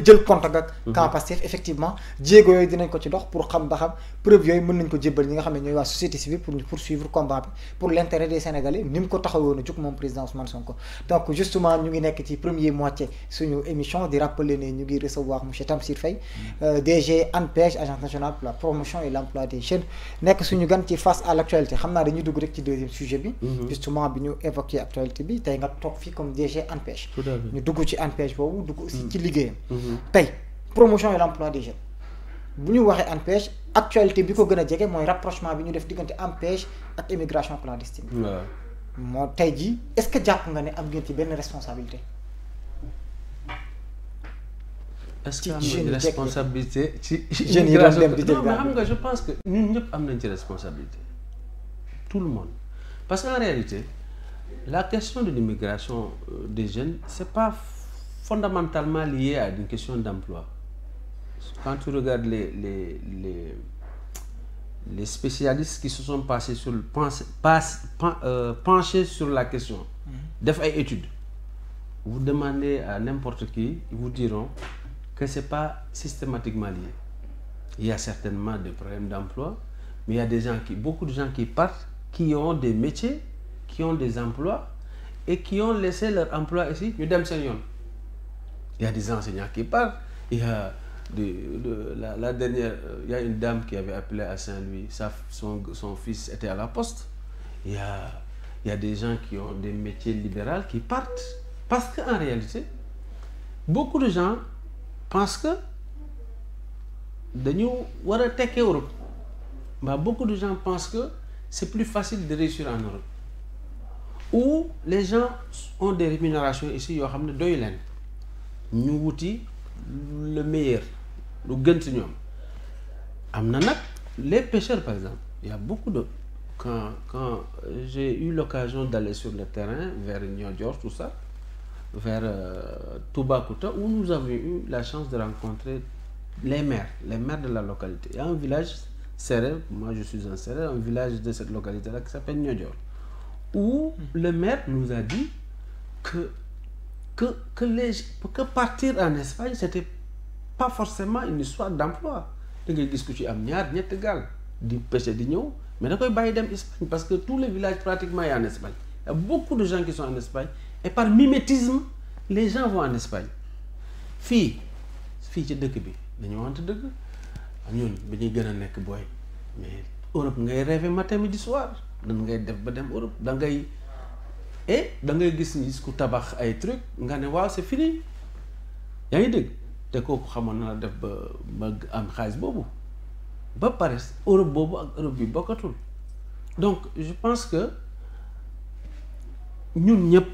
jël contact ak camp Pastef effectivement jéego yooyu dinañ ko ci dox pour xam ba xam preuve yooyu mën nañ ko jébbal ñi nga xam ne ñooy waa société civile pour ñu poursuivre combat bi pour l'intérêt des Sénégalais ni mu ko taxawoon a jug moom président Ousmane Sonko. donc justement ñu ngi nekk ci première moitié suñu émission di rappeler ne ñu ngi recevoir monsieur Tamsir Faye DG ANPEJ agence nationale pour la promotion et l'emploi des jeunes nekk suñu gan ci face à l'actualité xam naa dañuy dugg rek ci deuxième sujet bi justement bi ñu évoqué actualité bi tey nga toog fi fi comme DG ANPEJ. tout à fait ñu dugg ci ANPEJ boobu dugg aussi ci liggéeyam. tey promotion et l'emploi des jeunes bu ñu waxee ANPEJ actualité bi ko gën a jege mooy rapprochement bi ñu def diggante ANPEJ ak immigration clandestine. waaw moo tey jii est-ce que jàpp nga ne am ngeen ci benn responsabilité. est-ce que am nañ responsabilité ci jeunes yi doon dem di jël non mais xam nga je pense que ñun ñëpp am nañ ci responsabilité tout le monde parce qu'en réalité la question de l'immigration des jeunes c'est pas fondamentalement lié à une question d'emploi. Quand tu regardes les spécialistes qui se sont passés sur le penchés sur la question, def ay études, vous demandez à n'importe qui, ils vous diront que c'est pas systématiquement lié. Il y a certainement des problèmes d'emploi, mais il y a des gens beaucoup de gens qui partent, qui ont des métiers, qui ont des emplois et qui ont laissé leur emploi ici, ñu dem seen yoon. Il y a des enseignants qui partent, il y a la dernière, il y a une dame qui avait appelé à Saint-Louis, son fils était à la poste. Il y a des gens qui ont des métiers libéraux qui partent parce qu'en réalité, beaucoup de gens pensent que dañu war a tekki Europe. Mais beaucoup de gens pensent que c'est plus facile de réussir en Europe. Où les gens ont des rémunérations ici yoo xam ne doy leen ñu wuti le meilleur lu gën ci ñoom. Am na nag les pêcheurs par exemple, il y a beaucoup de quand j'ai eu l'occasion d'aller sur le terrain vers Niodior tout ça, vers Toubacouta, où nous avions eu la chance de rencontrer les maires de la localité. Il y a un village sérère, moi je suis un sérère, un village de cette localité-là qui s'appelle Niodior, où le maire nous a dit que partir en Espagne, c'était pas forcément une histoire d'emploi. Da ngay gis ku ci am ñaar ñetti gaal di pêcher di ñëw, mais da koy bàyyi dem Espagne parce que tous les villages pratiquement y en Espagne. Il y a beaucoup de gens qui sont en Espagne et par mimétisme, les gens vont en Espagne. fii ci dëkk bi dañu wante dëgg ñun bi ñuy gën a nekk booy mais Europe ngay rêver matin midi soir dan ngay def ba dem Europe da ngay gis ku tabax ay truc nga ne waaw c'est fini yaa ngi dégg te kooku xamoon na la def ba am xaalis boobu ba pare Europe boobu ak Europe bi bokkatul. Donc je pense que ñun ñëpp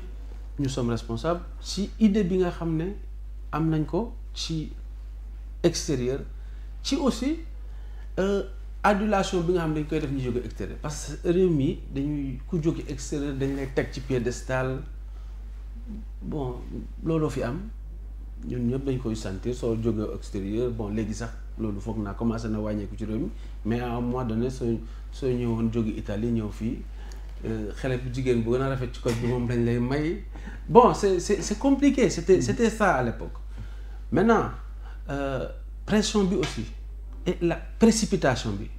ñu sommes responsables ci idée bi nga xam ne am nañ ko ci extérieur ci aussi adulation bi nga xam ne dañ koy def ñu jóge extérieur parce que réew mi dañuy ku jóge extérieur dañ lay teg ci piédestal. Bon looloo fi am ñun ñëpp dañ koy sentir soo jógee extérieur bon léegi sax loolu foog naa commencé na wàññeeku ci réew mi mais à un moment donné soo ñëwoon jóge Italie ñëw fii xale bu jigéen bu gën a rafet ci koñ bi moom dañ lay may. Bon c'est compliqué, c'était ça à l'époque. Maintenant pression bi aussi et la précipitation bi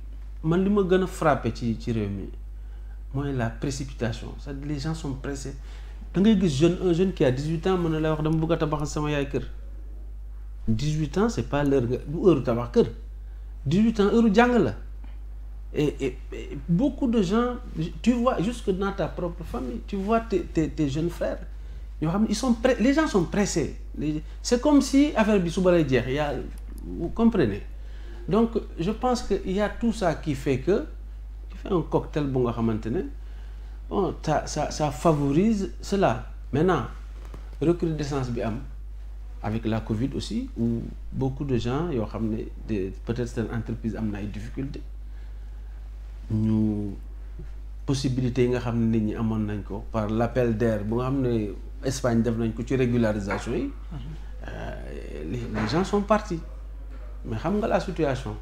man li ma gën a frappé ci réew mi mooy la précipitation, c'est-à-dire les gens sont pressés. Da ngay gis un jeune qui a 18 ans mën na lay wax dama bëgg a tabaxal sama yaay kër. 18 ans c'est pas l'heure du heure tabax kër. 18 ans heure jàng la. Et beaucoup de gens, tu vois jusque dans ta propre famille, tu vois tes jeunes frères. Les gens sont pressés. C'est comme si affaire bi suba lay jeex, vous comprenez. Donc je pense qu'il y a tout ça qui fait un cocktail bu nga xamante ne bon ça favorise cela. Maintenant recrudescence bi am avec la Covid aussi où beaucoup de gens yoo xam ne peut-être seen entreprise am na ay difficultés ñu possibilités yi nga xam ne nit ñi amoon nañ ko par l'appel d'air bu nga xam ne Espagne def nañ ko ci régularisation yi les gens sont partis mais xam nga la situation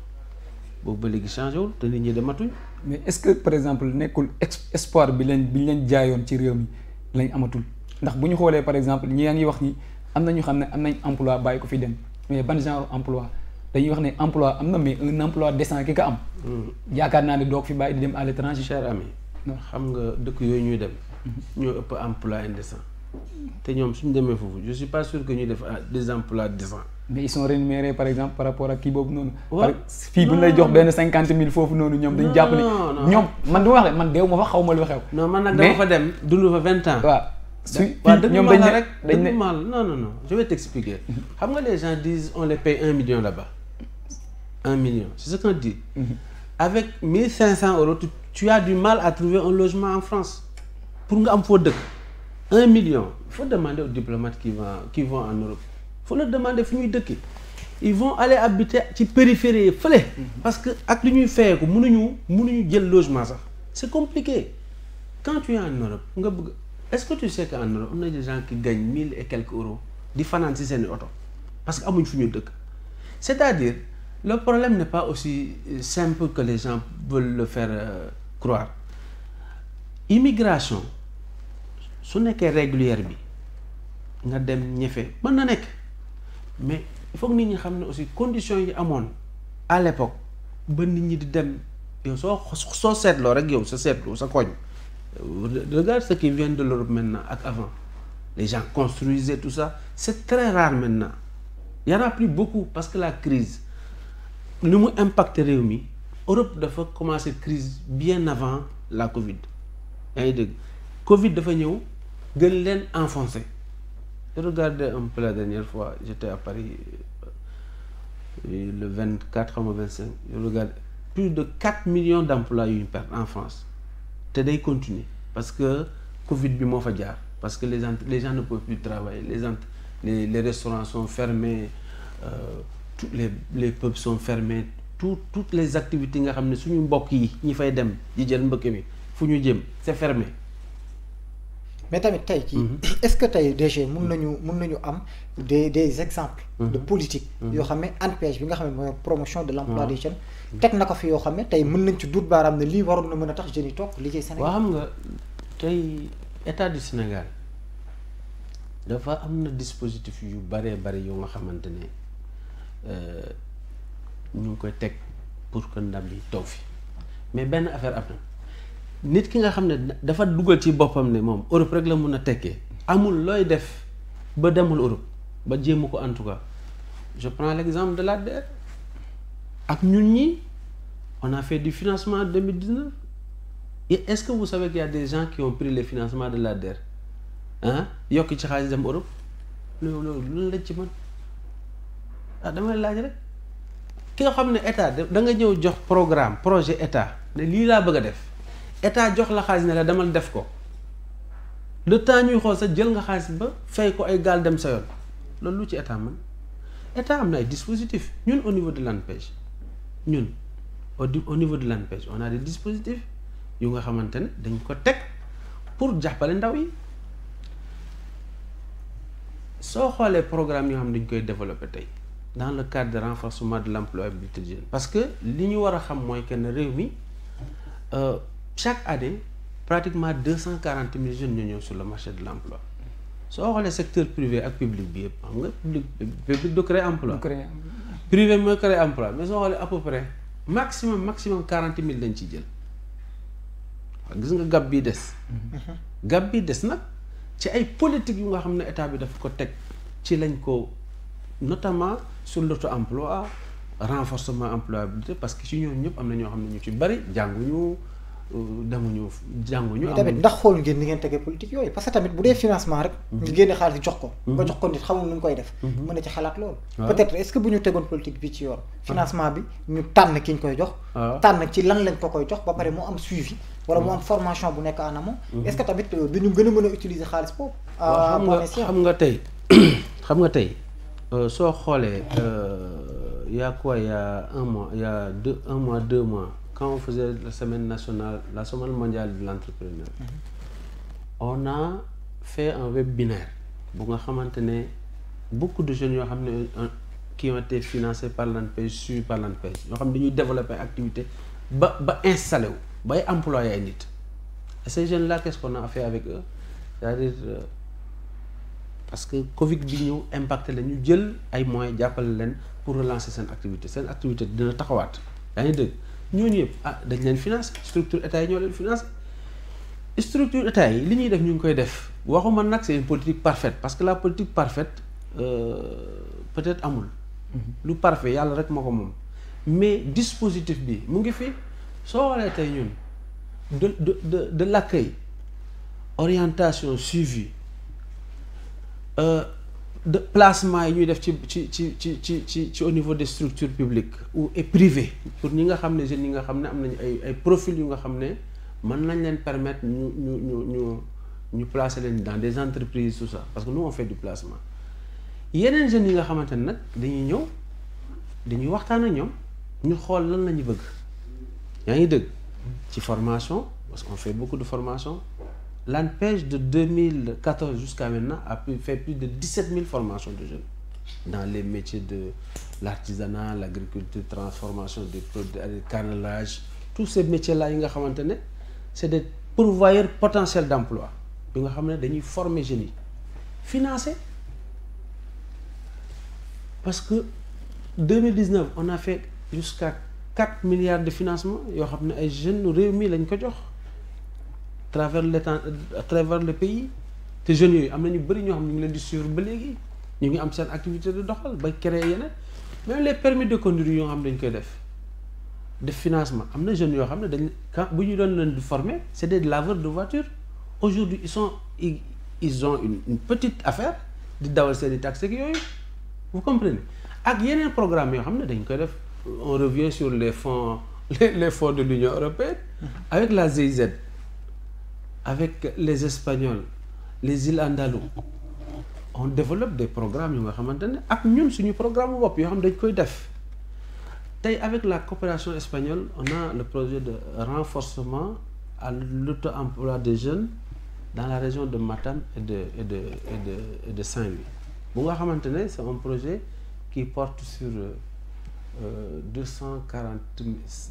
boobu ba léegi changé wul te nit ñi dematuñ. mais est-ce que par exemple nekkul espoir bi leen jaayoon ci réew mi lañ amatul ndax bu ñu xoolee par exemple ñi yaa ngi wax ni am na ñu xam ne am nañ emploi bàyyi ko fi dem mais ban genre emploi dañuy wax ne emploi am na mais un emploi décent ki ka am. yaakaar naa ne doo ko fi bàyyi di dem à l'étranger. cher ami xam nga dëkk yooyu ñuy dem. ñoo ëpp emploi indécent te ñoom suñu demee foofu je suis pas sûr que ñuy def des emplois décents. mais ils sont rémunérés par exemple par rapport ak kii boobu noonu. fii bu ñu lay jox benn 50 000 foofu noonu ñoom dañu jàpp ne. ñoom man du ma wax man deew ma fa xaw ma lu xew. non man nag dama fa dem dund fa 20 ans. waaw ñoom dañ ne non je vais t'expliquer. xam nga les gens disent on les paye 1 million là-bas 1 million c'est ce qu'on dit. Avec 1500 euros tu as du mal à trouver un logement en France pour nga am foo dëkk 1 million il faut demander aux diplomates qui vont en Europe il faut leur demander fu ñuy dëkki. Ils vont aller habiter ci périphérie fële. parce que ak li ñuy fayee ko mënuñu jël logement sax c'est compliqué quand tu es en Europe nga bëgg est-ce que tu sais qu'en Europe on a des gens qui gagnent 1000 et quelques euros di fanaan ci seeni oto parce que amuñ fu ñu dëkk c'est-à-dire le problème n'est pas aussi simple que les gens veulent le faire croire immigration su nekkee régulière bi nga dem ñefe mën na nekk mais il faut que nit ñi xam ne aussi conditions yi amoon à l'époque ba nit ñi di dem yow soo seetloo rek yow sa seetlu sa koñ regarde ceux qui viennent de l'Europe maintenant ak avant les gens construisaient tout ça c'est très rare maintenant il y en a plus beaucoup parce que la crise li mu impacté réew mi Europe dafa commencer crise bien avant la Covid yaa ngi dégg Covid dafa ñëw gën leen enfoncé regardez un peu la dernière fois j'étais à Paris le 24 ou 25 je regarde plus de 4 millions d'emplois yu ñu perdre en France te day continuer parce que Covid bi moo fa jaar parce que les gens ne peuvent plus travailler les restaurants sont fermés tous les pubs sont fermés toutes les activités nga xam ne suñu mbokk yi ñi fay dem di jël mbëkk mi fu ñu jëm c'est fermé. mais tamit tey ci est-ce que tey DG mun nañu am des exemples de politique yoo xam ne ANPEJ bi nga xam ne mooy promotion de l'emploi des jeunes teg na ko fi yoo xam ne tey mën nañ ci duut baaraam ne lii waroon na mën a tax jeunes yi toog liggéey Sénégal. waaw xam nga tey état du Sénégal dafa am na dispositif yu bëree bëri yoo nga xamante ne ñu ngi koy teg pour que ndam yi toog fi mais benn affaire am na nit ki nga xam ne dafa dugal ci boppam ne moom Europe rek la mun a tekkee amul looy def ba demul Europe ba jéem ko en tout cas je prends l'exemple de l'ADER ak ñun ñi on a fait du financement en 2019 et est-ce que vous savez qu'il y a des gens qui ont pris les financements de l'ADER yokk ci xaalis dem Europe loolu lañ ci mën damay laaj rek ki nga xam ne état da nga ñëw jox projet état ne lii laa bëgg a def état jox la xaalis ne la demal def ko le temps ñuy xool sax jël nga xaalis ba fay ko ay gaal dem sa yoon loolu lu ci état man état am na ay dispositifs ñun au niveau de l'ANPEJ ñun au niveau de l'ANPEJ on a des dispositifs yu nga xamante ne dañ ko teg pour jàppale ndaw yi soo xoolee programme yoo xam ne dañ koy développer tey dans le cadre de renforcement de l'employabilité des jeunes parce que li ñu war a xam mooy que ne réew mi chaque année pratiquement 240 000 jeunes ñoo ñëw sur le marché de l'emploi soo xoolee secteur privé ak public bi yëpp xam nga public de créer emploi privé mooy créer emploi mais soo xoolee à peu près maximum 40 000 lañ ci jël waaw gis nga gab bii des nag ci ay politique yu nga xam ne état bi dafa ko teg ci lañ ko notamment sur l'auto-emploi renforcement employabilité parce que ci ñoom ñëpp am na ñoo xam ne ñu ci bari jànguñu. tamit ndax xool ngeen ni ngeen tegee politique yooyu parce que tamit bu dee financement rek ñu génne xaalis jox ko nga jox ko nit xamul nu ñu koy def mën na ci xalaat loolu peut-être est-ce que bu ñu tegoon politique bi ci yoon financement bi ñu tànn ki ñu koy jox tànn ci lan lañ ko koy jox ba pare mu am suivi wala mu am formation bu nekk en amont est-ce que tamit duñu gën a mën a utiliser xaalis boobu xam nga tey soo xoolee y a quoi y a un mois y a 2 mois quand on faisait la semaine mondiale de l'entrepreneur on a fait un webinaire bu nga xamante ne beaucoup de jeunes yoo xam ne qui ont été financés par l'ANPEJ suivis par l'ANPEJ yoo xam ne dañuy développer activité ba installé wu bay employé ay nit et ces jeunes là qu'est-ce qu'on a fait avec eux c'est-à-dire parce que Covid bi ñëw impacté la ñu jël ay moyens jàppale leen pour relancer seen activité dina taxawaat yaa ngi dégg ñooñu yëpp dañ leen financer structure état yi ñoo leen financer structure état yi li ñuy def ñu ngi koy def waxuma nag c'est une politique parfaite parce que la politique parfaite peut-être amul lu parfait yàlla rek moo ko moom mais dispositif bi mu ngi fi soo waree tey ñun de l'accueil orientation suivi de placement yi ñuy def ci au niveau des structures publiques ou et privées pour ñi nga xam ne jeunes yi nga xam ne am nañu ay profils yu nga xam ne mën nañ leen permettre ñu placer leen dans des entreprises tout ça parce que nous on fait du placement yeneen jeunes yi nga xamante ne nag dañuy ñëw dañuy waxtaan ak ñoom ñu xool lan la ñu bëgg yaa ngi dëgg ci formation parce qu'on fait beaucoup de formation. L'ANPEJ de 2014 jusqu'à maintenant a fait plus de 17 000 formations de jeunes dans les métiers de l'artisanat, l'agriculture, transformation des produits, le cannelage, tous ces métiers-là, c'est des pourvoyeurs potentiels d'emploi. Nous avons formé les jeunes, financés. Parce que 2019, on a fait jusqu'à 4 milliards de financement. Nous avons des jeunes réunis à travers le pays. Les jeunes, ils ont des suivre ils ont une activité de doxal ba créer yeneen même les permis de conduire yoo xam dañ koy def financement am na jeunes yoo xam ne dañ quand bu ñu doon leen di former c'est des laveurs de voitures aujourd'hui ils ont une petite affaire di dawal seeni taxi ak yooyu vous comprenez ak yeneen programme yoo xam ne dañ koy def on revient sur les fonds de l'Union européenne avec la GIZ avec les Espagnols les îles Andalous on développe des programmes yu nga xamante ne ak ñun suñu programme bopp yoo xam dañ koy def tey avec la coopération espagnole on a le projet de renforcement à l'auto-emploi des jeunes dans la région de Matam et de Saint-Louis bu nga xamante ne c'est un projet qui porte sur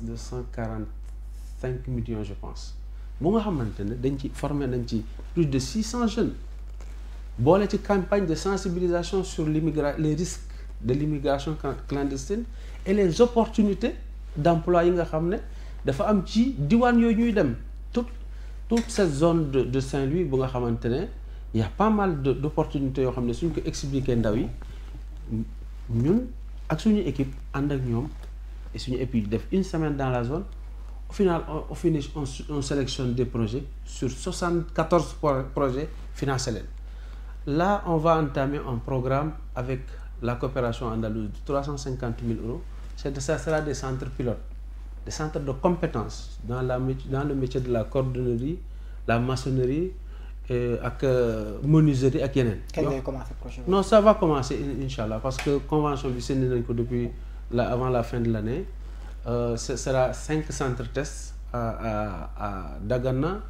245 millions je pense bu nga xamante ne dañ ci former nañ ci plus de 600 jeunes boole ci campagne de sensibilisation sur les risques de l'immigration clandestine et les opportunités d'emploi yi nga xam ne dafa am ci diwaan yooyu ñuy dem toute cette zone de Saint-Louis bu nga xamante ne y a pas mal d'opportunités yoo xam ne suñ ko expliquer ndaw yi ñun ak suñu équipe ànd ak ñoom et suñu équipe def une semaine dans la zone au final on sélectionne des projets sur 74 projets financés leen. Là, on va entamer un programme avec la coopération andalouse de 350 000 euros. Ça sera des centres pilotes, des centres de compétences dans le métier de la cordonnerie, la maçonnerie, avec menuiserie, avec yenen. Quand va commencer le projet? Non, ça va commencer, Inch'Allah, parce que la convention du Sénégal depuis avant la fin de l'année, ce sera 5 centres tests à Dagana,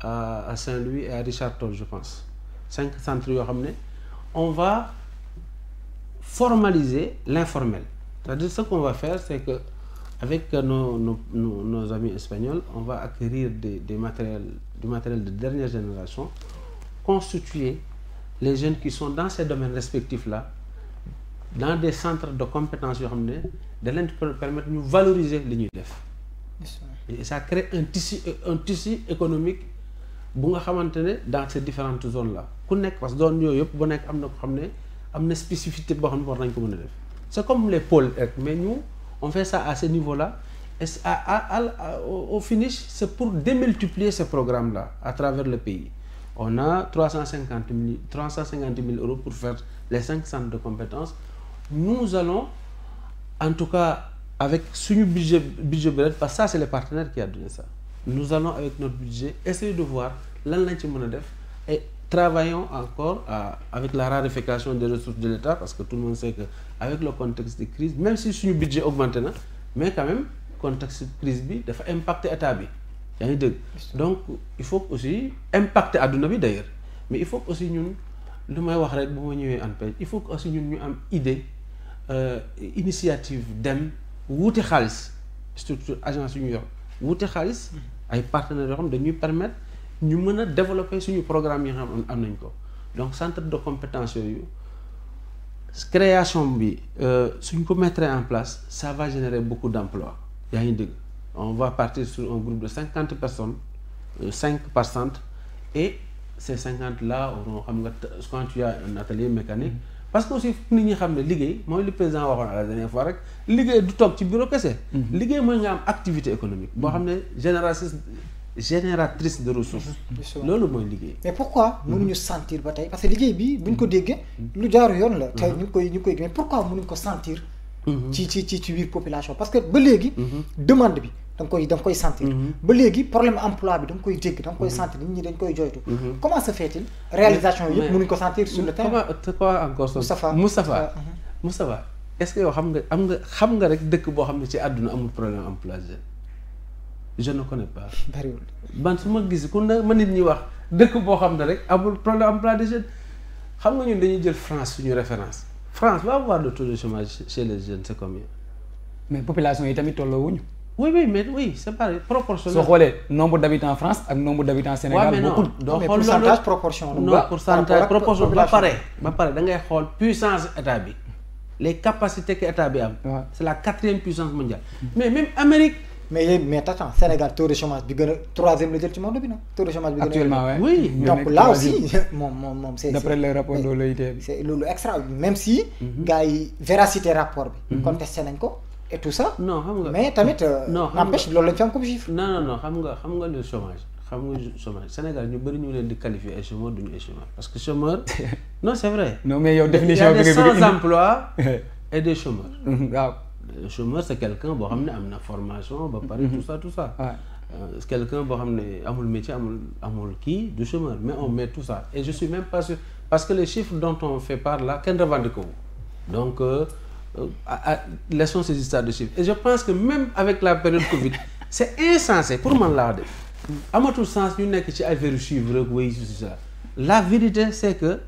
à Saint-Louis et à Richard Toll, je pense. 5 centres yoo xam ne on va formaliser l'informel. C'est-à-dire ce qu'on va faire c'est que avec nos amis espagnols on va acquérir du matériel de dernière génération, constituer les jeunes qui sont dans ces domaines respectifs là dans des centres de compétences yoo xam ne da leen permettre ñu valoriser li ñuy def et ça crée un tissu économique bu nga xamante ne dans ces différentes zones là ku nekk parce que zone yooyu yëpp bu nekk am na ko xam ne am na spécificité boo xam ne war nañ ko mën a def c'est comme les pôles rek mais nous on fait ça à ce niveau là et au finish c'est pour démultiplier ces programmes là à travers le pays. On a 350 000 euros pour faire les 5 centres de compétences. Nous allons en tout cas avec suñu budget parce que ça c'est les partenaires qui a donné ça. Nous allons avec notre budget essayer de voir lan lañ ci mën a def et travaillons encore avec la raréfaction des ressources de l'État parce que tout le monde sait que avec le contexte de crise même si suñu budget augmenté na mais quand même contexte de crise bi dafa impacter état bi yaa ngi dégg donc il faut aussi impacter àdduna bi d'ailleurs mais il faut aussi ñun lu may wax rek bu ma ñëwee ANPEJ il faut aussi ñun ñu am idée initiative dem wuute xaalis structure agence yu ñu yor wuute xaalis ay partenaires yoo xam dañuy permettre ñu mën a développer suñu programme yi nga xam am nañ ko donc centre de compétences yooyu création bi suñ ko mettre en place ça va générer beaucoup d'emplois yaa ngi dégg on va partir sur un groupe de 50 personnes 5 par centre et ces 50 là auront xam nga quand tu as un atelier mécanique parce que aussi nit ñi xam ne liggéey mooy li président waxoon à la dernière fois rek liggéey du toog ci bureau kese liggéey mooy nga am activité économique boo xam ne génératrice de ressources. loolu mooy liggéey. mais pourquoi mënuñu sentir ba tey parce que liggéey bi buñ ko déggee lu jaaru yoon la. tey ñu ngi koy mais pourquoi mënuñ ko sentir. ci biir population parce que ba léegi. demande bi da nga koy sentir. ba léegi problème emploi bi da nga koy dégg da nga koy sentir nit ñi dañ koy joytu. comment se fait-il réalisation yëpp mënuñ ko sentir sur le terrain. quoi encore Moustapha est-ce que yow xam nga rek dëkk boo xam ne ci àdduna amul problème emploi jeune je ne connais pas. bariwul man su ma gis ku ne ma nit ñi wax dëkk boo xam ne rek amul problème emploi des jeunes xam nga ñun dañuy jël France suñu référence France va avoir le taux de chômage chez les jeunes c'est combien. mais population yi tamit tolloowuñu. oui c'est pareil proportionnel. soo xoolee nombre d'habitants France ak nombre d'habitants Sénégal. bokkul doo xool pourcentage proportion non pourcentage proportion ba pare da ngay xool puissance état bi les capacités que état bi am. c'est la 4e puissance mondiale. mais même Amérique. mais attends Sénégal taux de chômage bi gën a 3e la jël ci monde bi non taux de chômage bi gën a actuellement oui donc là aussi moom c'est d'après le rapport de l'OIT bi c'est loolu extra même si gars yi véracité rapport bi contesté nañ ko et tout ça non xam nga mais tamit n'empêche loolu lañ fi am comme chiffre non xam nga le chômage Sénégal ñu bëri ñu leen di qualifier ay chômeurs duñu ay chômeurs parce que chômeur non c'est vrai non mais yow définition il y a des sans emploi et des chômeurs waaw le chômeur c'est quelqu'un boo xam ne am na formation ba pare tout ça quelqu'un boo xam ne amul métier amul kii du chômeur mais on met tout ça et je suis même pas sûr parce que les chiffres dont on fait part là kenn revendique ko donc laissons ces histoires de chiffres et je pense que même avec la période Covid c'est insensé pour man laa def amatul sens ñu nekk ci affaire chiffres rek way tout ça la vérité c'est que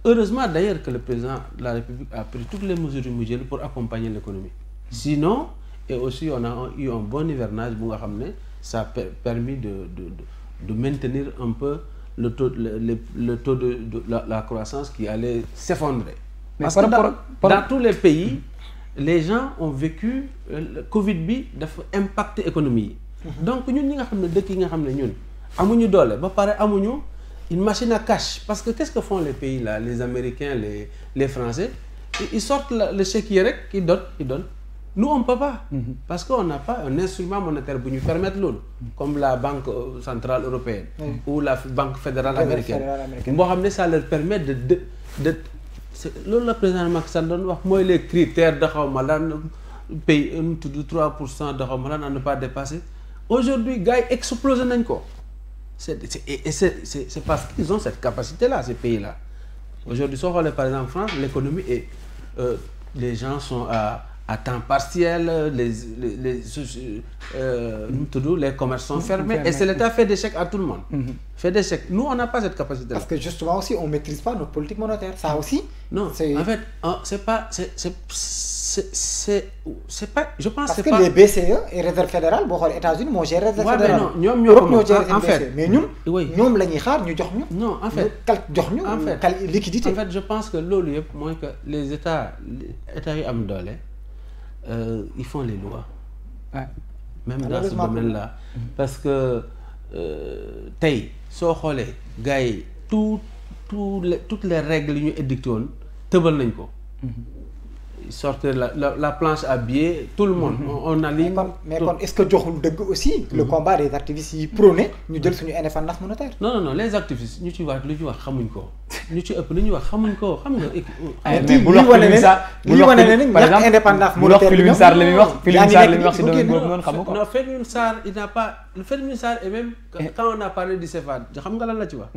heureusement d'ailleurs que le président de la République a pris toutes les mesures mu jël pour accompagner l'économie sinon et aussi on a eu un bon hivernage bu nga xam ne ça a permis de maintenir un peu le taux de la croissance qui allait s'effondrer parce que dans tous les pays les gens ont vécu le Covid bi dafa impacter économie yi donc ñun ñi nga xam ne dëkk yi nga xam ne ñun amuñu doole ba pare amuñu une machine à cash parce que qu'est-ce que font les pays là les Américains les Français ils sortent le chéquier rek ils donnent nous on peut pas parce que on n'a pas un instrument monétaire bu ñu permettre loolu comme la Banque centrale européenne ou la Banque fédérale américaine boo xam ne ça leur permet de loolu la président Macky Sall doon wax mooy les critères de xaw ma lan pays nu tudd 3% de xaw ma lan à ne pas dépasser aujourd'hui gars yi explosé nañ ko c'est parce qu'ils ont cette capacité là ces pays là aujourd'hui soo xoolee par exemple France l'économie est les gens sont à temps partiel les commerces sont fermés et c'est l'État fait des chèques à tout le monde fait des chèques nous on n'a pas cette capacité là parce que justement aussi on maîtrise pas notre politique monétaire ça aussi non en fait c'est pas je pense parce c'est que pas les BCE et réserve fédérale boo xoolee États-Unis moo géré réserve fédérale non ñoom Europe ñoo géré en fait BCE mais ñoom la ñuy xaar ñu jox ñu non en fait jox ñu en fait liquidité en fait je pense que loolu yëpp mooy que les états yu am doole ils font les lois même dans ce domaine-là parce que tey soo xoolee gars yi toutes les règles yi ñu édicté woon tëbal nañ ko sortir la planche à billets tout le monde on aligne mais kon est-ce que joxul dëgg aussi le combat des activistes yi prôné ñu jël suñu indépendance monétaire non les activistes ñu ci wax lu ñu wax xamuñ ko ñu ci ëpp lu ñu wax xamuñ ko xam nga mais bu wax ñàkk indépendance monétaire Felwine Sarr la muy wax Felwine Sarr la muy wax si domaine boobu noonu xam nga ko non Felwine Sarr il n'a pas Felwine Sarr et même quand on a parlé du CFA xam nga lan la ci wax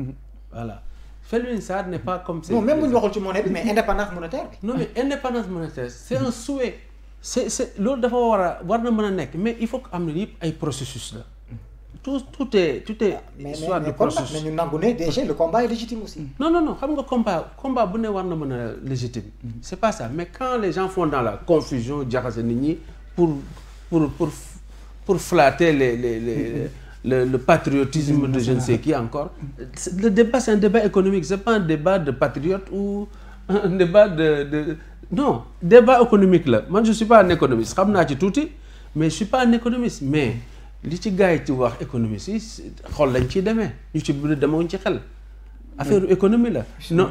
voilà Felwine Sarr n'est pas comme non même bu ñu waxul ci monnaie bi mais indépendance monétaire bi non mais indépendance monétaire c'est un souhait c'est loolu dafa war na mën a nekk mais il faut que am na yëpp ay processus la tout est histoire de processus mais ñu nangu ne déjà le combat est légitime aussi non xam nga combat bu ne war na mën a légitime c'est pas ça mais quand les gens font dans la confusion jaxase nit ñi pour flatter le patriotisme de je ne sais qui encore le débat c'est un débat économique c'est pas un débat de patriote ou un débat de non débat économique la man je suis pas un économiste xam naa ci tuuti mais je suis pas un économiste mais li ci gars yi ci wax économiste yi xool lañ ciy demee ñu ci bëri demewuñ ci xel affaire économie la non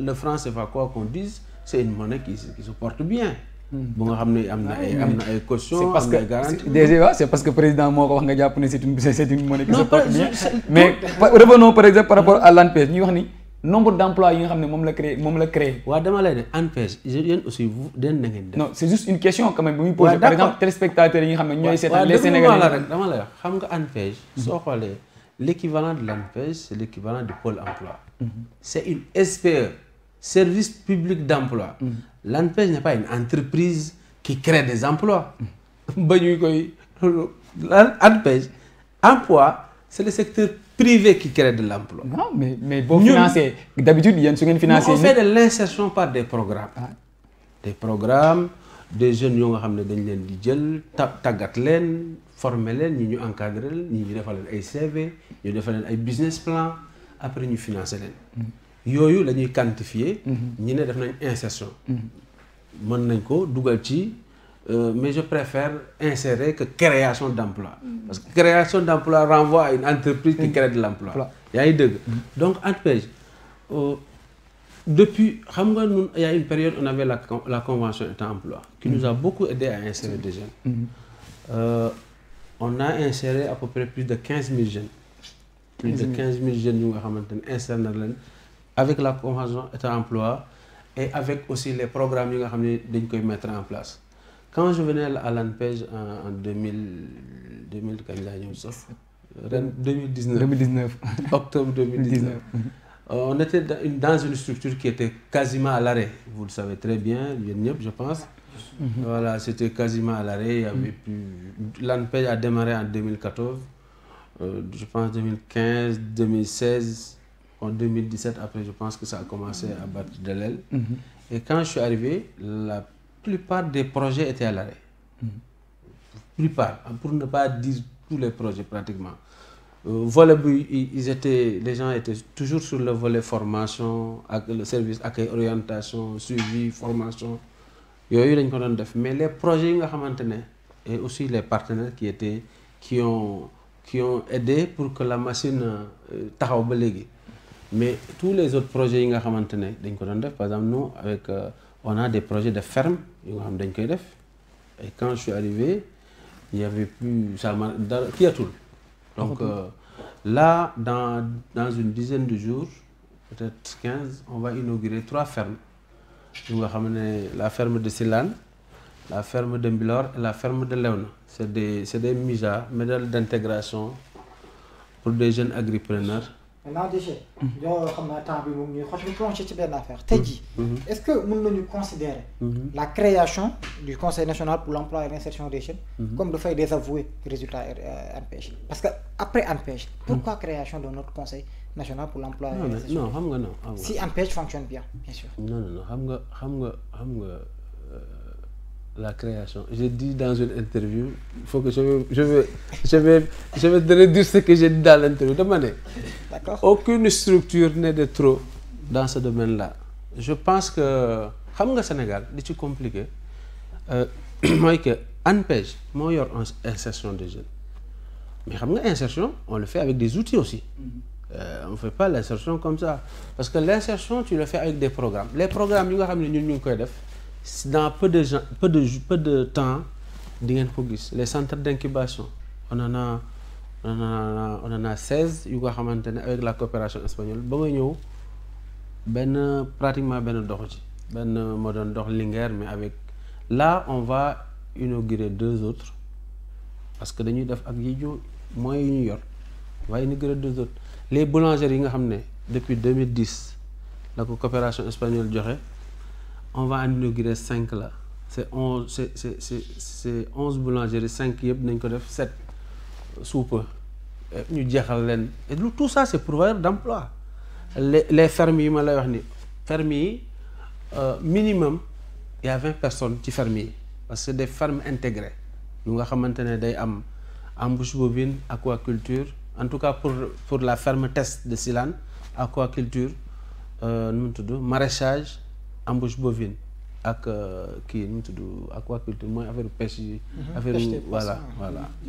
le franc CFA quoi qu'on dise c'est une monnaie qui se porte bien bu nga xam ne am na ay caution, c'est parce am que na ay garantie. déjà c'est parce que président moo ko wax nga jàpp ne c'est une monnaie qui se porte bien mais revenons par exemple par rapport à l'ANPEJ ñuy wax ni nombre d'emplois yi nga xam ne moom la créé. waaw dama lay ne ANPEJ yéen aussi vous den na ngeen def. non c'est juste une question quand même bu muy poser par exemple téléspectateurs yi nga xam ne ñooy seetaan les Sénégalais la rek dama lay wax xam nga ANPEJ soo xoolee l'équivalent de l'ANPEJ c'est l'équivalent du pôle emploi. C'est une SPE, service public d'emploi. L'ANPEJ n'est pas une entreprise qui crée des emplois. L'ANPEJ, emploi, c'est le secteur privé qui crée de l'emploi. Non, mais vous financez, d'habitude, il y a une financée. On fait de l'insertion par des programmes. Des programmes, des jeunes qui ont des tagat len, former len, ñu encadrer len, ñu defal len ay CV, ñu defal len ay business plan, après ñu financer len. Yoyu lañuy quantifier, ñi ne def nañ insertion. Mën nañ ko dugal ci mais je préfère insérer que création d'emploi. Parce que création d'emploi renvoie à une entreprise qui crée de l'emploi. Il y a une deux. Donc, ANPEJ, depuis, il y a une période où on avait la convention État-emploi qui nous a beaucoup aidé à insérer des jeunes. On a inséré à peu près plus de 15 000 jeunes. Plus de 15 000 jeunes nous avons inséré avec la convention État-emploi et avec aussi les programmes que nous avons mettre en place. Quand je venais à l'ANPEJ en 2019, octobre 2019, on était dans une structure qui était quasiment à l'arrêt. Vous le savez très bien, je pense. Voilà, c'était quasiment à l'arrêt. L'ANPEJ a démarré en 2014, je pense 2015, 2016, en 2017, après je pense que ça a commencé à battre de l'aile. Et quand je suis arrivé, la plupart des projets étaient à l'arrêt. Plupart, pour ne pas dire tous les projets pratiquement. Les gens étaient toujours sur le volet formation, le service accueil, orientation, suivi, formation. Mais les projets et aussi les partenaires qui ont aidé pour que la machine taxaw ba légui. Mais tous les autres projets par exemple nous avec on a des projets de ferme et quand je suis arrivé il y avait plus qui a tout. Donc là dans une dizaine de jours peut-être 15 on va inaugurer 3 fermes. La ferme de Silane, la ferme de Mbilor et la ferme de Léona. C'est des MIJA, modèles d'intégration pour des jeunes agripreneurs. Maintenant, déjà, est-ce que nous considérer la création du Conseil national pour l'emploi et l'insertion des jeunes comme le fait désavouer le résultat ANPEJ? Parce qu'après ANPEJ, pourquoi création de notre Conseil national pour l'emploi et l'insertion? Non. Si ANPEJ fonctionne bien sûr. Non. La création. J'ai dit dans une interview, il faut que je vais te redire ce que j'ai dit dans l'interview. D'accord. Aucune structure n'est de trop dans ce domaine-là. Je pense que, au Sénégal, c'est compliqué. Moi, que ANPEJ, moi, il y a une insertion des jeunes. Mais l'insertion, on le fait avec des outils aussi. On ne fait pas l'insertion comme ça. Parce que l'insertion, tu le fais avec des programmes. Les programmes, dans peu de temps, les centres d'incubation, on en a 16 avec la coopération espagnole. Pratiquement mais avec là on va inaugurer 2 autres parce que nous on va inaugurer 2 autres. Les boulangeries depuis 2010 la coopération espagnole on va en inaugurer 5 là. C'est 11 boulangeries, 5 7 sous peu. Et tout ça c'est pourvoyeur d'emploi. Les fermiers, minimum, il y a 20 personnes qui fermiers. Parce que c'est des fermes intégrées. Nous avons des embouches bovine, aquaculture. En tout cas pour la ferme test de Silane, aquaculture, maraîchage, embouche bovine ak aquaculture moy affaire pêche affaire voilà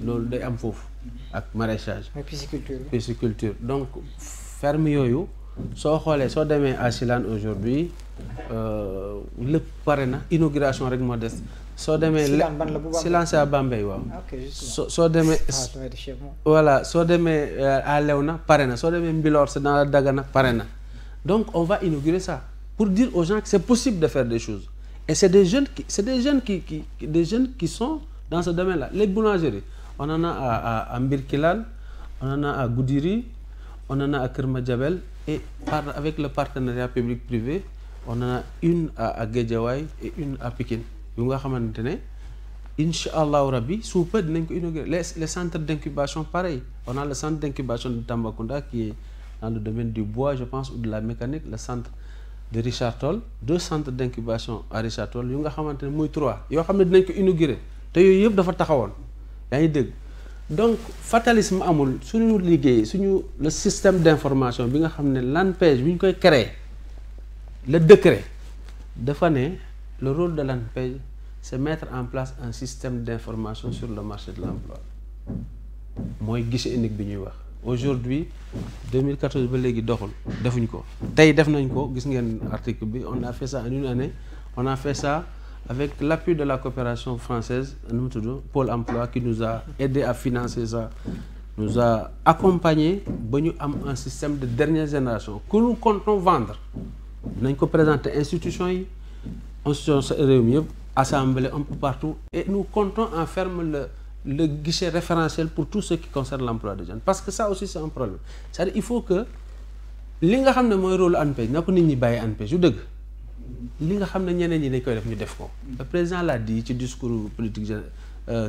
lolou day am fofu ak maraîchage pisciculture donc ferme yoyu soo xoolee soo demee à Silane aujourd'hui lépp pare na inauguration rek moo des. soo demee Silane c'est à Bambey waaw. soo demee. voilà soo demee à Léona pare na soo demee Mbilor c'est dans la Dagana pare na donc on va inaugurer ça pour dire aux gens que c'est possible de faire des choses et c'est des jeunes qui sont dans ce domaine-là. Les boulangeries on en a à Mbirkilane, on en a à Goudiri, on en a à Keur Madiabel et avec le partenariat public-privé on en a une à Guédiawaye et une à Pikine yu nga xamante ne incha allahu rabbi sous peu dinañ ko inaugurer les centres d'incubation pareil. On a le centre d'incubation de Tambacounda qui est dans le domaine du bois je pense ou de la mécanique, le centre de Richard Toll, 2 centres d'incubation à Richard Toll yu nga xamante ne muy 3 yoo xam ne dinañ ko inaugurer te yooyu yëpp dafa taxawoon yaa ngi dégg. Donc fatalisme amul suñu liggéey suñu le système d'information bi nga xam ne l'ANPEJ bi ñu koy créer le décret dafa ne le rôle de l'ANPEJ c'est mettre en place un système d'information sur le marché de l'emploi mooy guichet unique bi ñuy wax. Aujourd'hui 2014 ba léegi doxul defuñ ko tey def nañ ko gis ngeen article bi on a fait ça en une année, on a fait ça avec l'appui de la coopération française Pôle emploi qui nous a aidé à financer ça, nous a accompagné ba ñu am un système de dernière génération que nous comptons vendre. Nañ ko présenter institutions yi institutions réew mi yëpp assemblée un peu partout et nous comptons en faire le guichet référentiel pour tout ce qui concerne l'emploi des jeunes parce que ça aussi c'est un problème. C'est-à-dire il faut que li nga xam ne mooy rôle ANPEJ na ko nit ñi bàyyi ANPEJ yu dëgg li nga xam ne ñeneen ñi dañ koy def ñu def ko. Le président l'a dit ci discours politique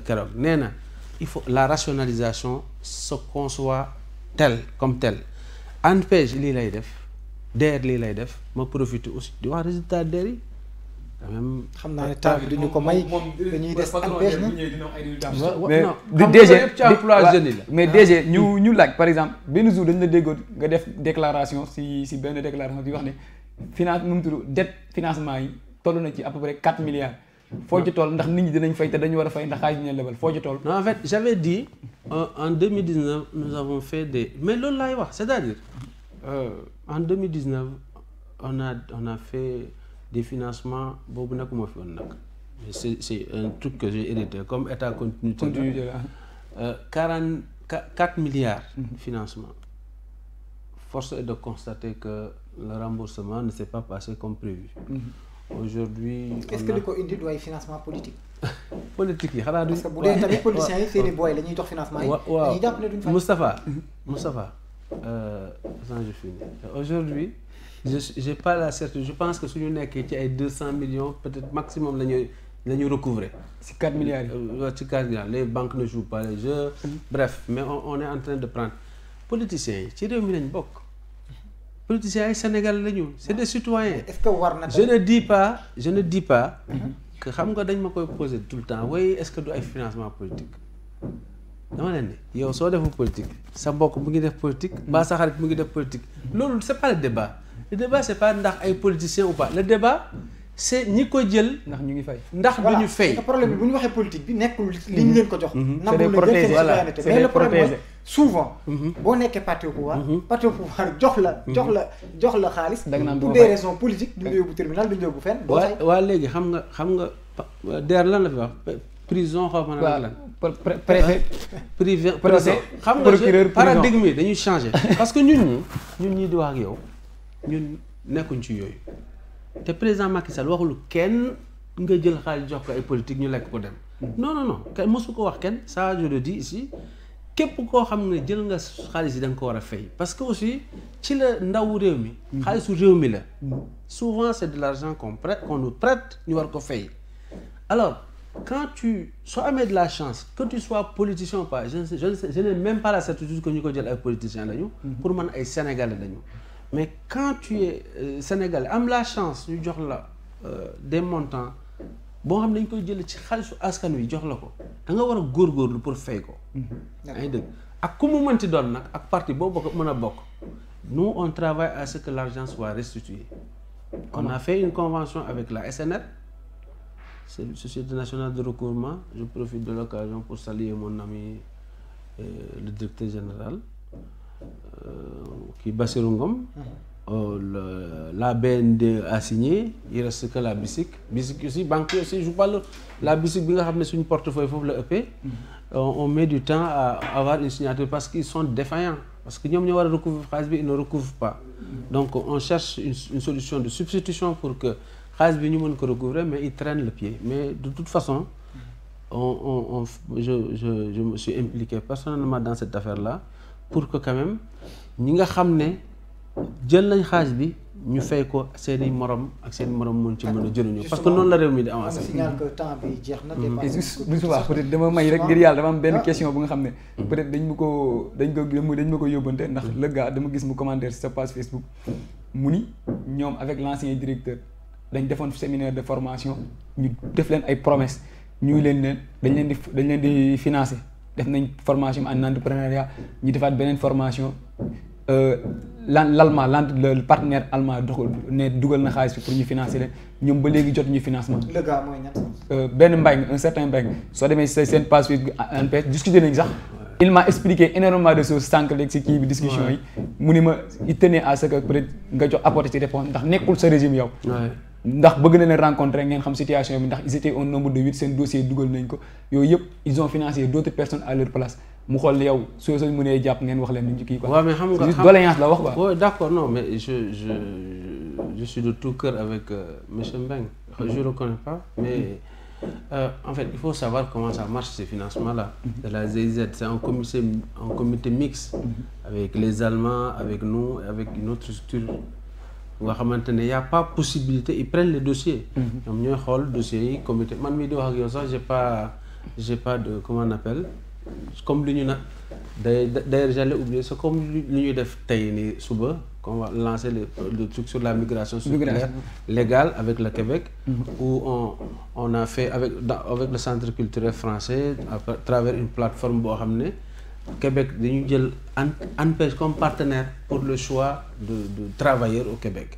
keroog nee na il faut la rationalisation se conçoit telle comme telle. ANPEJ lii lay def DER lii lay def ma profiter aussi di wax résultat DER yi quand même. xam naa ne temps bi duñu ko may dañuy des ANPEJ na mais DG ñu laaj par exemple benn jour dañ la déggoon nga def déclaration si benn déclaration di wax ne finance nu mu tudd dette financement yi toll na ci à peu près 4 milliards foo ci toll ndax nit ñi dinañ fay te dañu war a fay ndax xaalis ñu lebal foo ci toll. Non en fait j'avais dit en 2019 nous avons fait des mais loolu laay wax c'est-à-dire en 2019 on a fait des financements boobu nag moo fi woon nag c'est un truc que j'ai hérité comme état continuité 44 milliards financement. Force est de constater que le remboursement ne s'est pas passé comme prévu. Aujourd'hui est-ce que li ko indi du ay financement politique. politique yi xanaa du parce que bu dee tamit politiciens yi seeni booy la ñuy jox financement yi. dañuy jàpp ne duñ fa. Moustapha je finis. Aujourd'hui j'ai pas la certitude je pense que suñu nekkee ci ay 200 millions peut-être maximum la ñuy recouvrer. ci 4 milliards yi. ci 4 milliards les banques ne jouent pas les jeux. Bref mais on est en train de prendre politiciens yi ci réew mi lañ bokk. Politiciens yi Sénégal lañu c'est des citoyens. Est-ce que war na je ne dis pas que xam nga dañ ma koy poser tout le temps oui est-ce que du ay financement politique dama leen ne yow soo deful politique sa mbokk mu ngi def politique ba sa xarit mu ngi def politique loolu c'est pas le débat c'est pas ndax ay politiciens ou pas le débat c'est ñi ko jël ndax ñu ngi fay ndax duñu fay. problème bi bu ñu waxee politique bi nekkul li ñu leen ko jox. c'est des protégés voilà mais le problème mooy souvent. boo nekkee parti au pouvoir. parti au pouvoir jox la xaalis. da nga naan pour des raisons politiques duñu yóbbu tribunal duñu yóbbu fenn. waa léegi xam nga DER lan la fi wax prison xaw ma lan. préfet privé xam nga paradigme yi dañuy changer. parce que ñun ñii di wax ak yow ñun nekkuñ ci yooyu. te président Macky Sall waxul kenn nga jël xaalis jox ko ay politique ñu lekk ko dem. non kenn mosu ko wax kenn ça je le dis ici képp koo xam ne jël nga xaalis yi da nga ko war a fay parce que aussi ci la ndawu réew mi. xaalisu réew mi la. souvent c'est de l'argent qu'on nous prête ñu war ko fay. alors quand soo amee de la chance que tu sois politicien ou pas je n'ai même pas la certitude que ñu ko jël ay politiciens lañu. pour man ay sénégalais lañu. mais quand tu es sénégalais am la chance ñu jox la des montants boo xam ne dañ koy jël ci xaalisu askan wi jox la ko da nga war a góorgóorlu pour fay ko. yaa ngi dëgg ak ku mu mënti doon nag ak parti boo bokk mën a bokk nous on travaille à ce que l'argent soit restitué. on a fait une convention avec la SNR c'est la Société nationale de recouvrement je profite de l'occasion pour saluer mon ami le directeur général. Qui Bassirou Ngom, la BND a signé, il reste que la BICIC. BICIC aussi, banque aussi, je parle la BICIC, bi nga xam ne suñu portefeuille foofu la ëppee. On met du temps à avoir une signature parce qu'ils sont défaillants. Parce que ñoom ñoo war a recouvrir xaalis bi, ils ne recouvrent pas. Donc on cherche une solution de substitution pour que xaalis bi ñu mën ko recouvrer, mais ils traînent le pied. Mais de toute façon, je me suis impliqué personnellement dans cette affaire-là pour que quand même ñi nga xam ne jël nañ xaalis bi ñu fay ko seen i morom ak seen i morom mën ci mën a jëriñoo parce que noonu la réew mi di avancé. signal que temps bi jeex na. et juste peut-être dama may rek ngir yàlla dama am benn question bu nga xam ne peut-être dañ ma ko yóbbante ndax le gars dama gis mu commentaire sur sa page Facebook mu ni ñoom avec l'ancien directeur dañ defoon séminaire de formation ñu def leen ay promesses ñu dañ leen di financer def nañ formation en entrepreneuriat ñu defaat beneen formation. le partenaire allemand dugal na xaalis bi pour ñu financer leen ñoom ba léegi jot ñu financement. le gars mooy ñan. benn Mbengue un certain Mbengue soo demee seen page Facebook ANPEJ discuter nañ sax. il m'a expliqué énormément de choses sànq léegi si kii bi discussion yi. mu ni ma il tenait à ce que peut-être nga jox apporter ci réponse ndax nekkul sa régime yow. ndax bëgg na leen rencontrer ngeen xam situation bi ndax ils étaient au nombre de 8 seen dossier dugal nañ ko yooyu yëpp ils ont financé d'autres personnes à leur place. mu xool yow soo mënee jàpp ngeen wax leen ni ñu kii quoi. waaw mais xam nga doléance la wax quoi. oui d'accord non mais je suis de tout cœur avec monsieur Mbengue. Je le connais pas mais en fait il faut savoir comment ça marche ces financements là. de la GIZ c'est un comité mixte. avec les Allemands avec nous avec une autre structure. nga xamante ne y a pas possibilité ils prennent les dossiers. ñoom ñooy xool dossiers yi comité man mii di wax ak yow sax j'ai pas de comment on appelle. comme li ñu na d'ailleurs j'allais oublier c'est comme li ñuy def tey nii suba qu'on va lancer le truc sur la migration circulaire légale avec le Québec où on a fait avec le centre culturel français à travers une plateforme boo xam ne Québec dañu jël ANPEJ comme partenaire pour le choix de travailleurs au Québec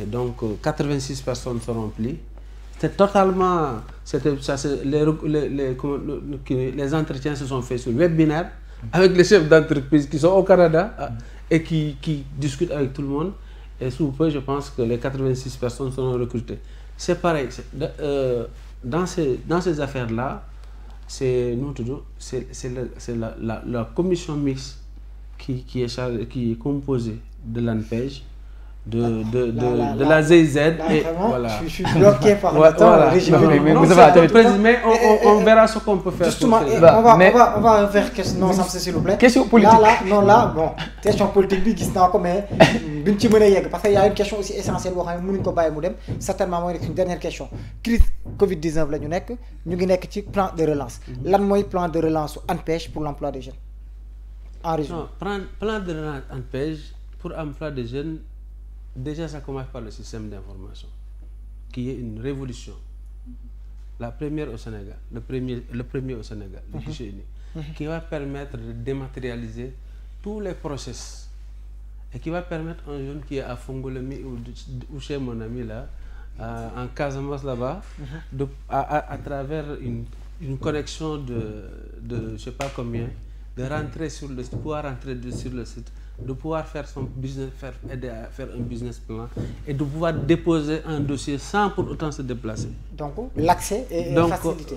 et donc 86 personnes seront remplies. C'est totalement les entretiens se sont faits sur webinaire avec les chefs d'entreprise qui sont au Canada et qui discutent avec tout le monde et sous peu je pense que les 86 personnes seront recrutées. C'est pareil dans ces affaires-là c'est la commission mixte qui est composée de l'ANPEJ de la GIZ et voilà. Je suis bloqué par le temps. Mais on verra ce qu'on peut faire. Justement, on va faire question s'il vous plaît. Question politique. Bon, question politique bi gis naa ko mais duñ ci mën a yegg parce que y a une question aussi essentielle boo xam ne mënuñ ko bàyyi mu dem certainement mooy nekk une dernière question crise Covid-19 la ñu ngi nekk ci plan de relance lan mooy plan de relance su ANPEJ pour l'emploi des jeunes en résumé. Non, plan de relance ANPEJ pour emploi des jeunes. Déjà, ça commence par le système d'information, qui est une révolution. La première au Sénégal, le premier au Sénégal, le guichet unique, qui va permettre de dématérialiser tous les process et qui va permettre à un jeune qui est à Fongolemi ou chez mon ami là, en Casamance là-bas, à travers une connexion de je sais pas combien, de rentrer sur le site, pouvoir rentrer sur le site, de pouvoir faire son business, aider à faire un business plan et de pouvoir déposer un dossier sans pour autant se déplacer. Donc l'accès est facilité.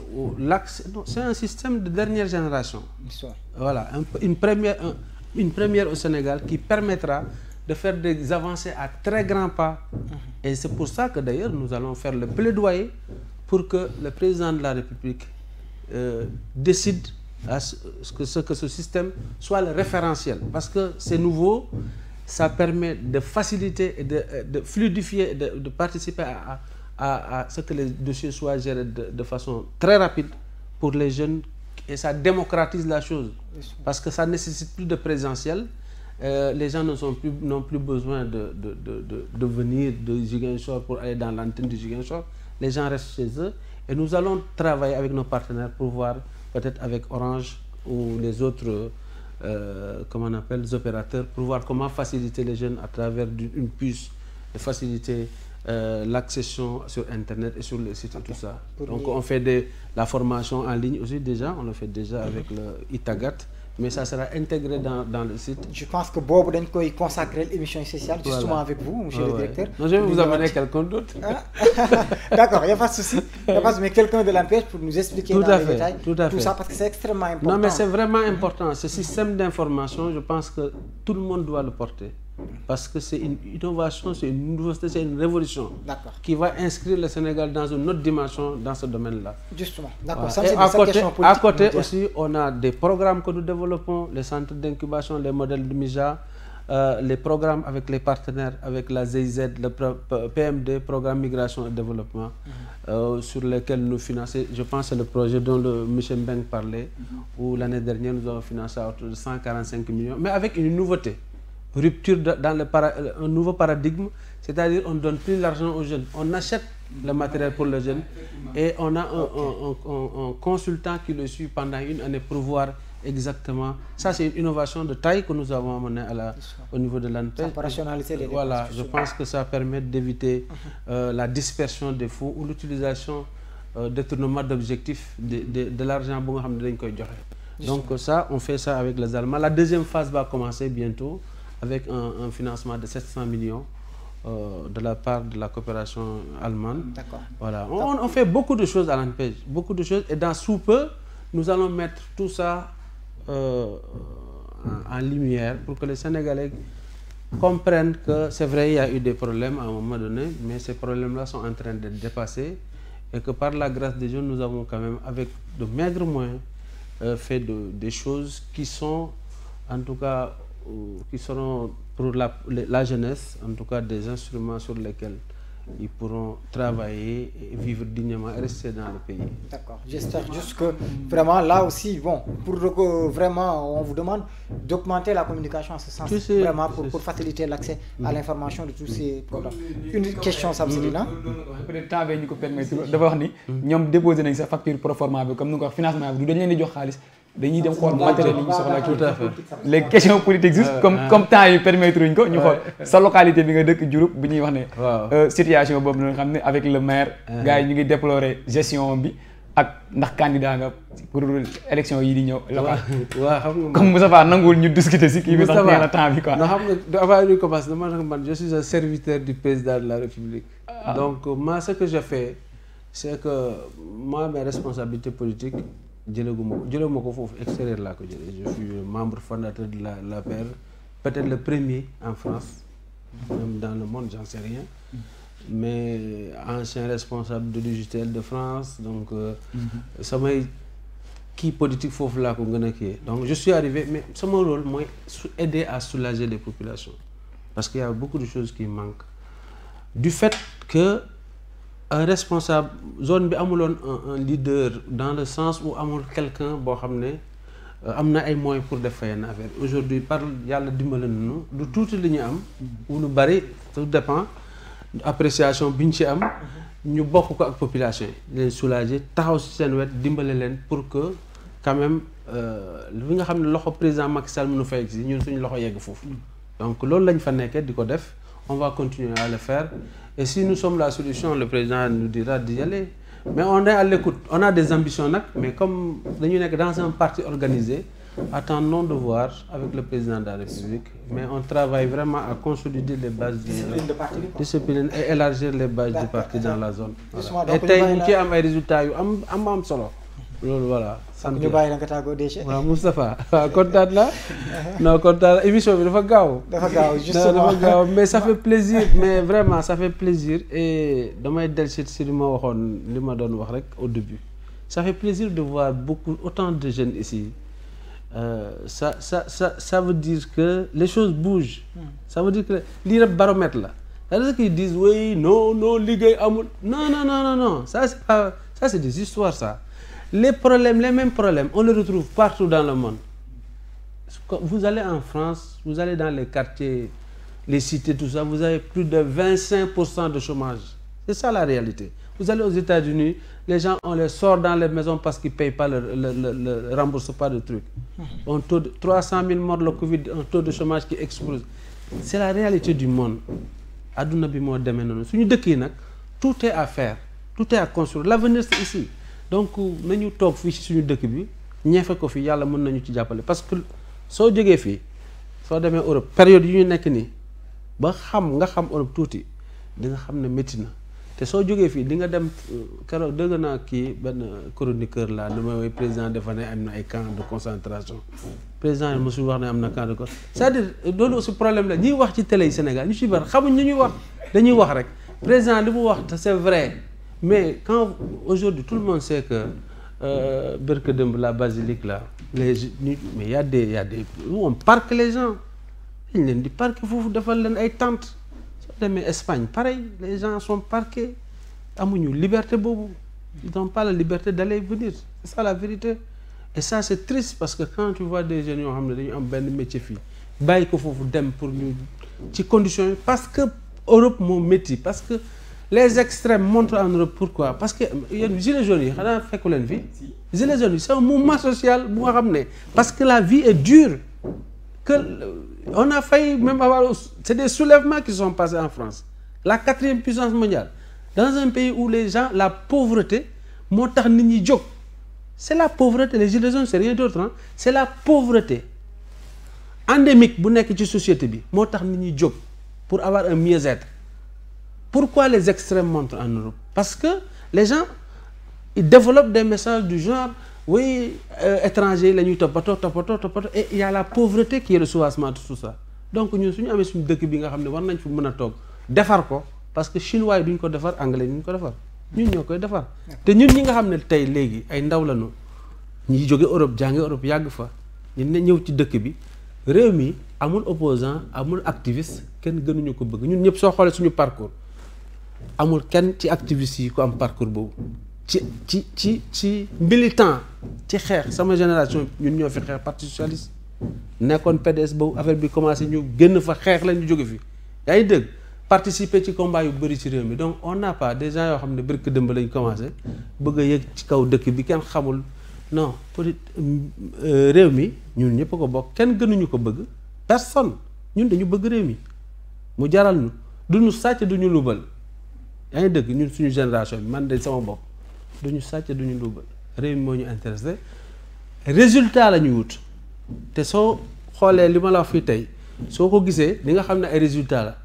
C'est un système de dernière génération. Histoire. Voilà, une première au Sénégal qui permettra de faire des avancées à très grands pas. Et c'est pour ça que d'ailleurs nous allons faire le plaidoyer pour que le président de la République décide que ce système soit le référentiel parce que c'est nouveau, ça permet de faciliter et de fluidifier et de participer à ce que les dossiers soient gérés de façon très rapide pour les jeunes et ça démocratise la chose parce que ça nécessite plus de présentiel. Les gens n'ont plus besoin de venir de Ziguinchor pour aller dans l'antenne de Ziguinchor. Les gens restent chez eux et nous allons travailler avec nos partenaires pour voir peut-être avec Orange ou les autres comment on appelle les opérateurs pour voir comment faciliter les jeunes à travers une puce et faciliter l'accession sur internet et sur le site et tout ça. Donc on fait la formation en ligne aussi déjà, on le fait déjà avec le Itagat mais ça sera intégré dans le site. Je pense que boobu dañ koy consacrer l'émission spéciale justement avec vous, monsieur le directeur. Non, je vais vous amener quelqu'un d'autre. D'accord, il n'y a pas de souci. Mais quelqu'un de l'ANPEJ pour nous expliquer dans les détails tout ça, parce que c'est extrêmement important. Non, mais c'est vraiment important. Ce système d'information, je pense que tout le monde doit le porter. Parce que c'est une innovation, c'est une nouveauté, c'est une révolution qui va inscrire le Sénégal dans une autre dimension dans ce domaine-là. Justement, d'accord. Voilà. À côté aussi, on a des programmes que nous développons, les centres d'incubation, les modèles de MIJA, les programmes avec les partenaires, avec la GIZ, le PMD, Programme Migration et Développement, sur lesquels nous finançons. Je pense que c'est le projet dont le Michel Mbeng parlait, où l'année dernière nous avons financé à autour de 145 millions, mais avec une nouveauté. Rupture dans un nouveau paradigme, c'est-à-dire on ne donne plus l'argent aux jeunes, on achète le matériel pour les jeunes et on a un consultant qui le suit pendant une année pour voir exactement. Ça, c'est une innovation de taille que nous avons amenée au niveau de l'ANPEJ. Voilà, je pense que ça permet d'éviter la dispersion des fonds ou l'utilisation détournement d'objectifs de l'argent. Donc ça, on fait ça avec les Allemands. La deuxième phase va commencer bientôt, avec un financement de 700 millions de la part de la coopération allemande. Voilà. On fait beaucoup de choses à l'ANPEJ, beaucoup de choses, et dans sous peu, nous allons mettre tout ça en lumière pour que les Sénégalais comprennent que c'est vrai, il y a eu des problèmes à un moment donné, mais ces problèmes-là sont en train d'être dépassés et que par la grâce des jeunes, nous avons quand même, avec de maigres moyens, fait des choses qui sont, en tout cas, qui seront pour la jeunesse, en tout cas des instruments sur lesquels ils pourront travailler et vivre dignement et rester dans le pays. D'accord. J'espère juste que vraiment là aussi, bon, pour vraiment, on vous demande d'augmenter la communication en ce sens, vraiment pour faciliter l'accès à l'information de tous ces programmes. Une question, Samsidina. Peut-être temps bi ñu ko permettre dafa wax ni ñoom déposé nañ sa facture pro forma bi comme ni ko wax financement bi du dañ leen di jox xaalis dañuy dem xool matériel yi ñu soxla. Tout à fait. Les questions politiques juste comme temps yi permettre ñu ko ñu xool sa localité bi nga dëkk Diouroup bi ñuy wax ne situation boobu nga xam ne avec le maire gars yi ñu ngi déplorer gestion bi ak ndax candidat nga pour élection yi di ñëw local. waaw xam nga comme Moussa Fall nanguwul ñu discuter si kii bi sax nee na temps bi quoi. non xam nga avant ñu commencer dama ne man je suis un serviteur du président de la République. Donc moi ce que je fais c'est que moi mes responsabilités politiques jëlaguma ko foofu extérieur laa ko jëlee je suis membre fondateur de l'APR, peut-être le premier en France, même dans le monde j'en sais rien, mais ancien responsable de l'UJTL de France, donc samay kii politique foofu laa ko gën a kii. Donc je suis arrivé, mais sama rôle mooy aider à soulager les populations parce qu'il y a beaucoup de choses qui manquent du fait que un responsable zone bi amuloon un leader dans le sens où amul quelqu'un boo xam ne am na ay moyens pour def yenn affaire. Aujourd'hui par yàlla dimbali nañu lu tuuti li ñu am ou lu bari tout dépend appréciation bi ñu ci am ñu bokk ko ak population yi leen soulager taxaw ci seen wet dimbale leen pour que quand même li nga xam ne loxo président Macky Sall mënu fay si ñun suñu loxo yegg foofu. Donc loolu lañ fa nekkee di ko def, on va continuer à le faire. Et si nous sommes la solution, le président nous dira d'y aller. Mais on est à l'écoute. On a des ambitions, mais comme nous sommes dans un parti organisé, attendons de voir avec le président de la République. Mais on travaille vraiment à consolider les bases discipline et élargir les bases du parti dans la zone. Voilà. Et nous avons des résultats. Voilà. ñu bàyyi la nga tàggoo déchet. waaw Moustapha waaw kontaan la non kontaan la émission bi dafa gaaw. justement dafa gaaw mais ça fait plaisir mais vraiment ça fait plaisir et damay dellusi si li ma waxoon li ma doon wax rek au début. Ça fait plaisir de voir autant de jeunes ici. Ça veut dire que les choses bougent. Ça veut dire que lii rek baromètre la. C'est-à-dire qu'ils disent oui non liggéey amul non ça c'est pas ça c'est des histoires ça. Les problèmes, les mêmes problèmes, on les retrouve partout dans le monde. Vous allez en France, vous allez dans les quartiers, les cités, tout ça, vous avez plus de 25% de chômage. C'est ça la réalité. Vous allez aux États-Unis, les gens, on les sort dans les maisons parce qu'ils ne payent pas le remboursent pas de trucs. Un taux de 300 000 morts, le Covid, un taux de chômage qui explose. C'est la réalité du monde. Aduna bi mo démé non. Suñu dëkk yi nak tout est à faire, tout est à construire. L'avenir c'est ici. Donc nañu toog fii ci suñu dëkk bi ñeefe ko fi yàlla mën nañu ci jàppale parce que soo jógee fii soo demee Europe période yu ñu nekk nii ba nga xam Europe tuuti di nga xam ne métti na te soo jógee fii di nga dem keroog dëgg naa kii benn chroniqueur là nu may woy président dafa ne am na ay camp de concentration président yi mosul wax ne am na camp de concentration c'est-à-dire loolu aussi problème la ñuy wax ci télé yi Sénégal ñu ci bari xamuñ ñu ñuy wax dañuy wax rek président li mu wax c'est vrai mais quand aujourd'hui tout le monde sait que Berke Demb la basilique là mais y a des où on parque les gens dañ leen di parquer foofu defal leen ay tentes soo demee Espagne pareil les gens sont parqués amuñu liberté boobu ils n'ont pas la liberté d'aller venir c'est ça la vérité et ça c'est triste parce que quand tu vois des jeunes yoo xam ne dañu am benn métier fii bàyyi ko foofu dem pour ñu ci conditions yi parce que Europe moo métti parce que les extrêmes montent en Europe pourquoi parce que yéen gilets jaunes yi xanaa fekku leen fii gilets jaunes yi c'est un mouvement social bu nga xam ne parce que la vie est dure que on a failli même avoir c'est des soulèvements qui sont passés en France la 4e puissance mondiale dans un pays où les gens la pauvreté moo tax nit ñi jóg c'est la pauvreté les gilets jaunes c'est rien d'autre hein c'est la pauvreté endémique bu nekk ci société bi moo tax nit ñi jóg pour avoir un mieux-être. Pourquoi les extrêmes montent en Europe? Parce que les gens ils développent des messages du genre oui étrangers la ñuy toppatoo et il y a la pauvreté qui est le soubassement de tout ça donc ñun suñu amee suñu dëkk bi nga xam ne war nañ fi mën a toog defar ko parce que chinois yi duñ ko defar anglais duñ ko defar ñun ñoo koy defar te ñun ñi nga xam ne tey léegi ay ndaw lañu ñi jóge Europe jànge Europe yàgg fa ñu ne ñëw ci dëkk bi réew mi amul opposant amul activiste kenn gënuñu ko bëgg ñun ñëpp soo xoolee suñu parcours amul kenn ci activiste yi ko am parcours boobu ci militant ci xeex sama génération ñun ñoo fi xeex parti socialiste nekkoon PDS boobu affaire bi commencé ñu génn fa xeex la ñu jóge fi yaa ngi dégg participer ci combat yu bëri ci réew mi donc on n'a pas des gens yoo xam ne Berke Demb lañ commencé bëgg a yëg ci kaw dëkk bi kenn xamul non réew mi ñun ñëpp a ko bokk kenn gënuñu ko bëgg personne ñun dañu bëgg réew mi mu jaral ñu duñu sàcc duñu lubal yaa ngi dëgg ñun suñu génération bi man de sama bopp duñu sàcc duñu lubal réew mi moo ñu intéressé résultat la ñuy wut te soo xoolee li ma la wax fii tey soo ko gisee li nga xam ne ay résultat la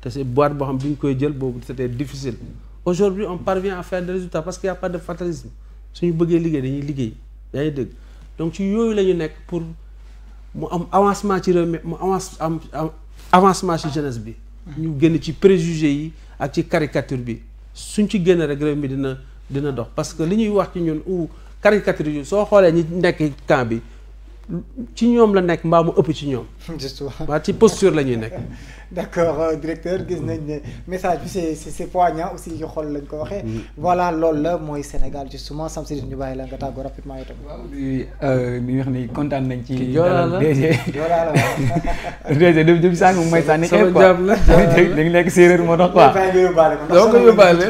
te c'est boîte boo xam bi ñu koy jël boobu c'était difficile aujourd'hui on parvient à faire des résultats parce qu'il y a pas de fatalisme suñu bëggee liggéey dañuy liggéey yaa ngi dëgg donc ci yooyu la ñu nekk pour mu am avancement ci réew mi mu am avancement ci jeunesse bi ñu génn ci préjugés yi ak ci caricature bi suñ ci génn rek réew mi dina dox parce que li ñuy wax ci ñun ou caricature yi soo xoolee ñi nekk camp bi ci ñoom la nekk mbaa mu ëpp ci ñoom. justement waa ci posture la ñuy nekk. d'accord directeur gis nañ ne message bi c'est poignant aussi yu xol lañ ko waxee. voilà loolu la mooy Sénégal justement Sam Sidif ñu bàyyi la nga tàggoo rapidement itam. waaw mi wax ni kontaan nañ ci. Joola la Joola la DG depuis sànq mu may sànni xeeb quoi dañu nekk séeréer moo tax quoi. doo ko yóbbaale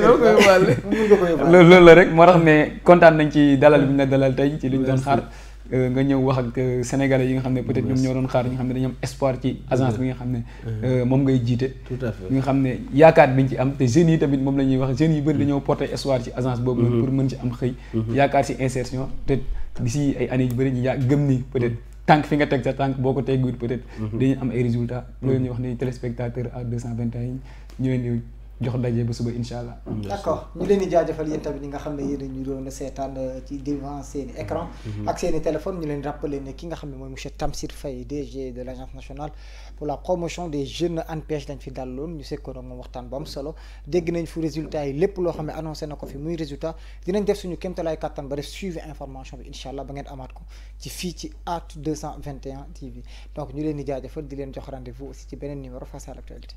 loolu la rek moo tax ne kontaan nañ ci dalal bi ñu la dalal tey ci li ñu doon xaar. nga ñëw wax ak sénégalais yi nga xam ne peut-être ñoom ñoo doon xaar ñi nga xam ne dañu am espoir ci agence bi nga xam ne moom ngay jiite. tout à fait nga xam ne yaakaar biñ ci am te jeunes yi tamit moom la ñuy wax jeunes yi bëri dañoo porter espoir ci agence boobu noonu pour mën ci am xëy. yaakaar ci insertion peut-être d'ici ay années yu bëri ñu gëm ni peut-être tànk fi nga teg sa tànk boo ko tegguwul peut-être dañuy am ay résultats. loolu ñuy wax ni téléspectateur à 221 yi ñu leen di jox daje ba suba incha allah. d'accord ñu leen di jaajëfal yéen tamit ñi nga xam ne yéen ñu doon seetaan ci devant seeni écran ak seeni téléphone ñu leen rappeler ne ki nga xam ne mooy monsieur Tamsir Faye DG de l'agence nationale pour la promotion des jeunes ANPEJ lañ fi dalloon ñu sekkoon ak moom waxtaan bu am solo dégg nañ fu résultat yi lépp loo xam ne annoncé na ko fi muy résultat dinañ def suñu kéemtalaay kattan ba def suivi information bi incha allah ba ngeen amaat ko ci fii ci AT 221 TV donc ñu leen di jaajëfal di leen jox rendez-vous aussi ci beneen numéro face à l'actualité.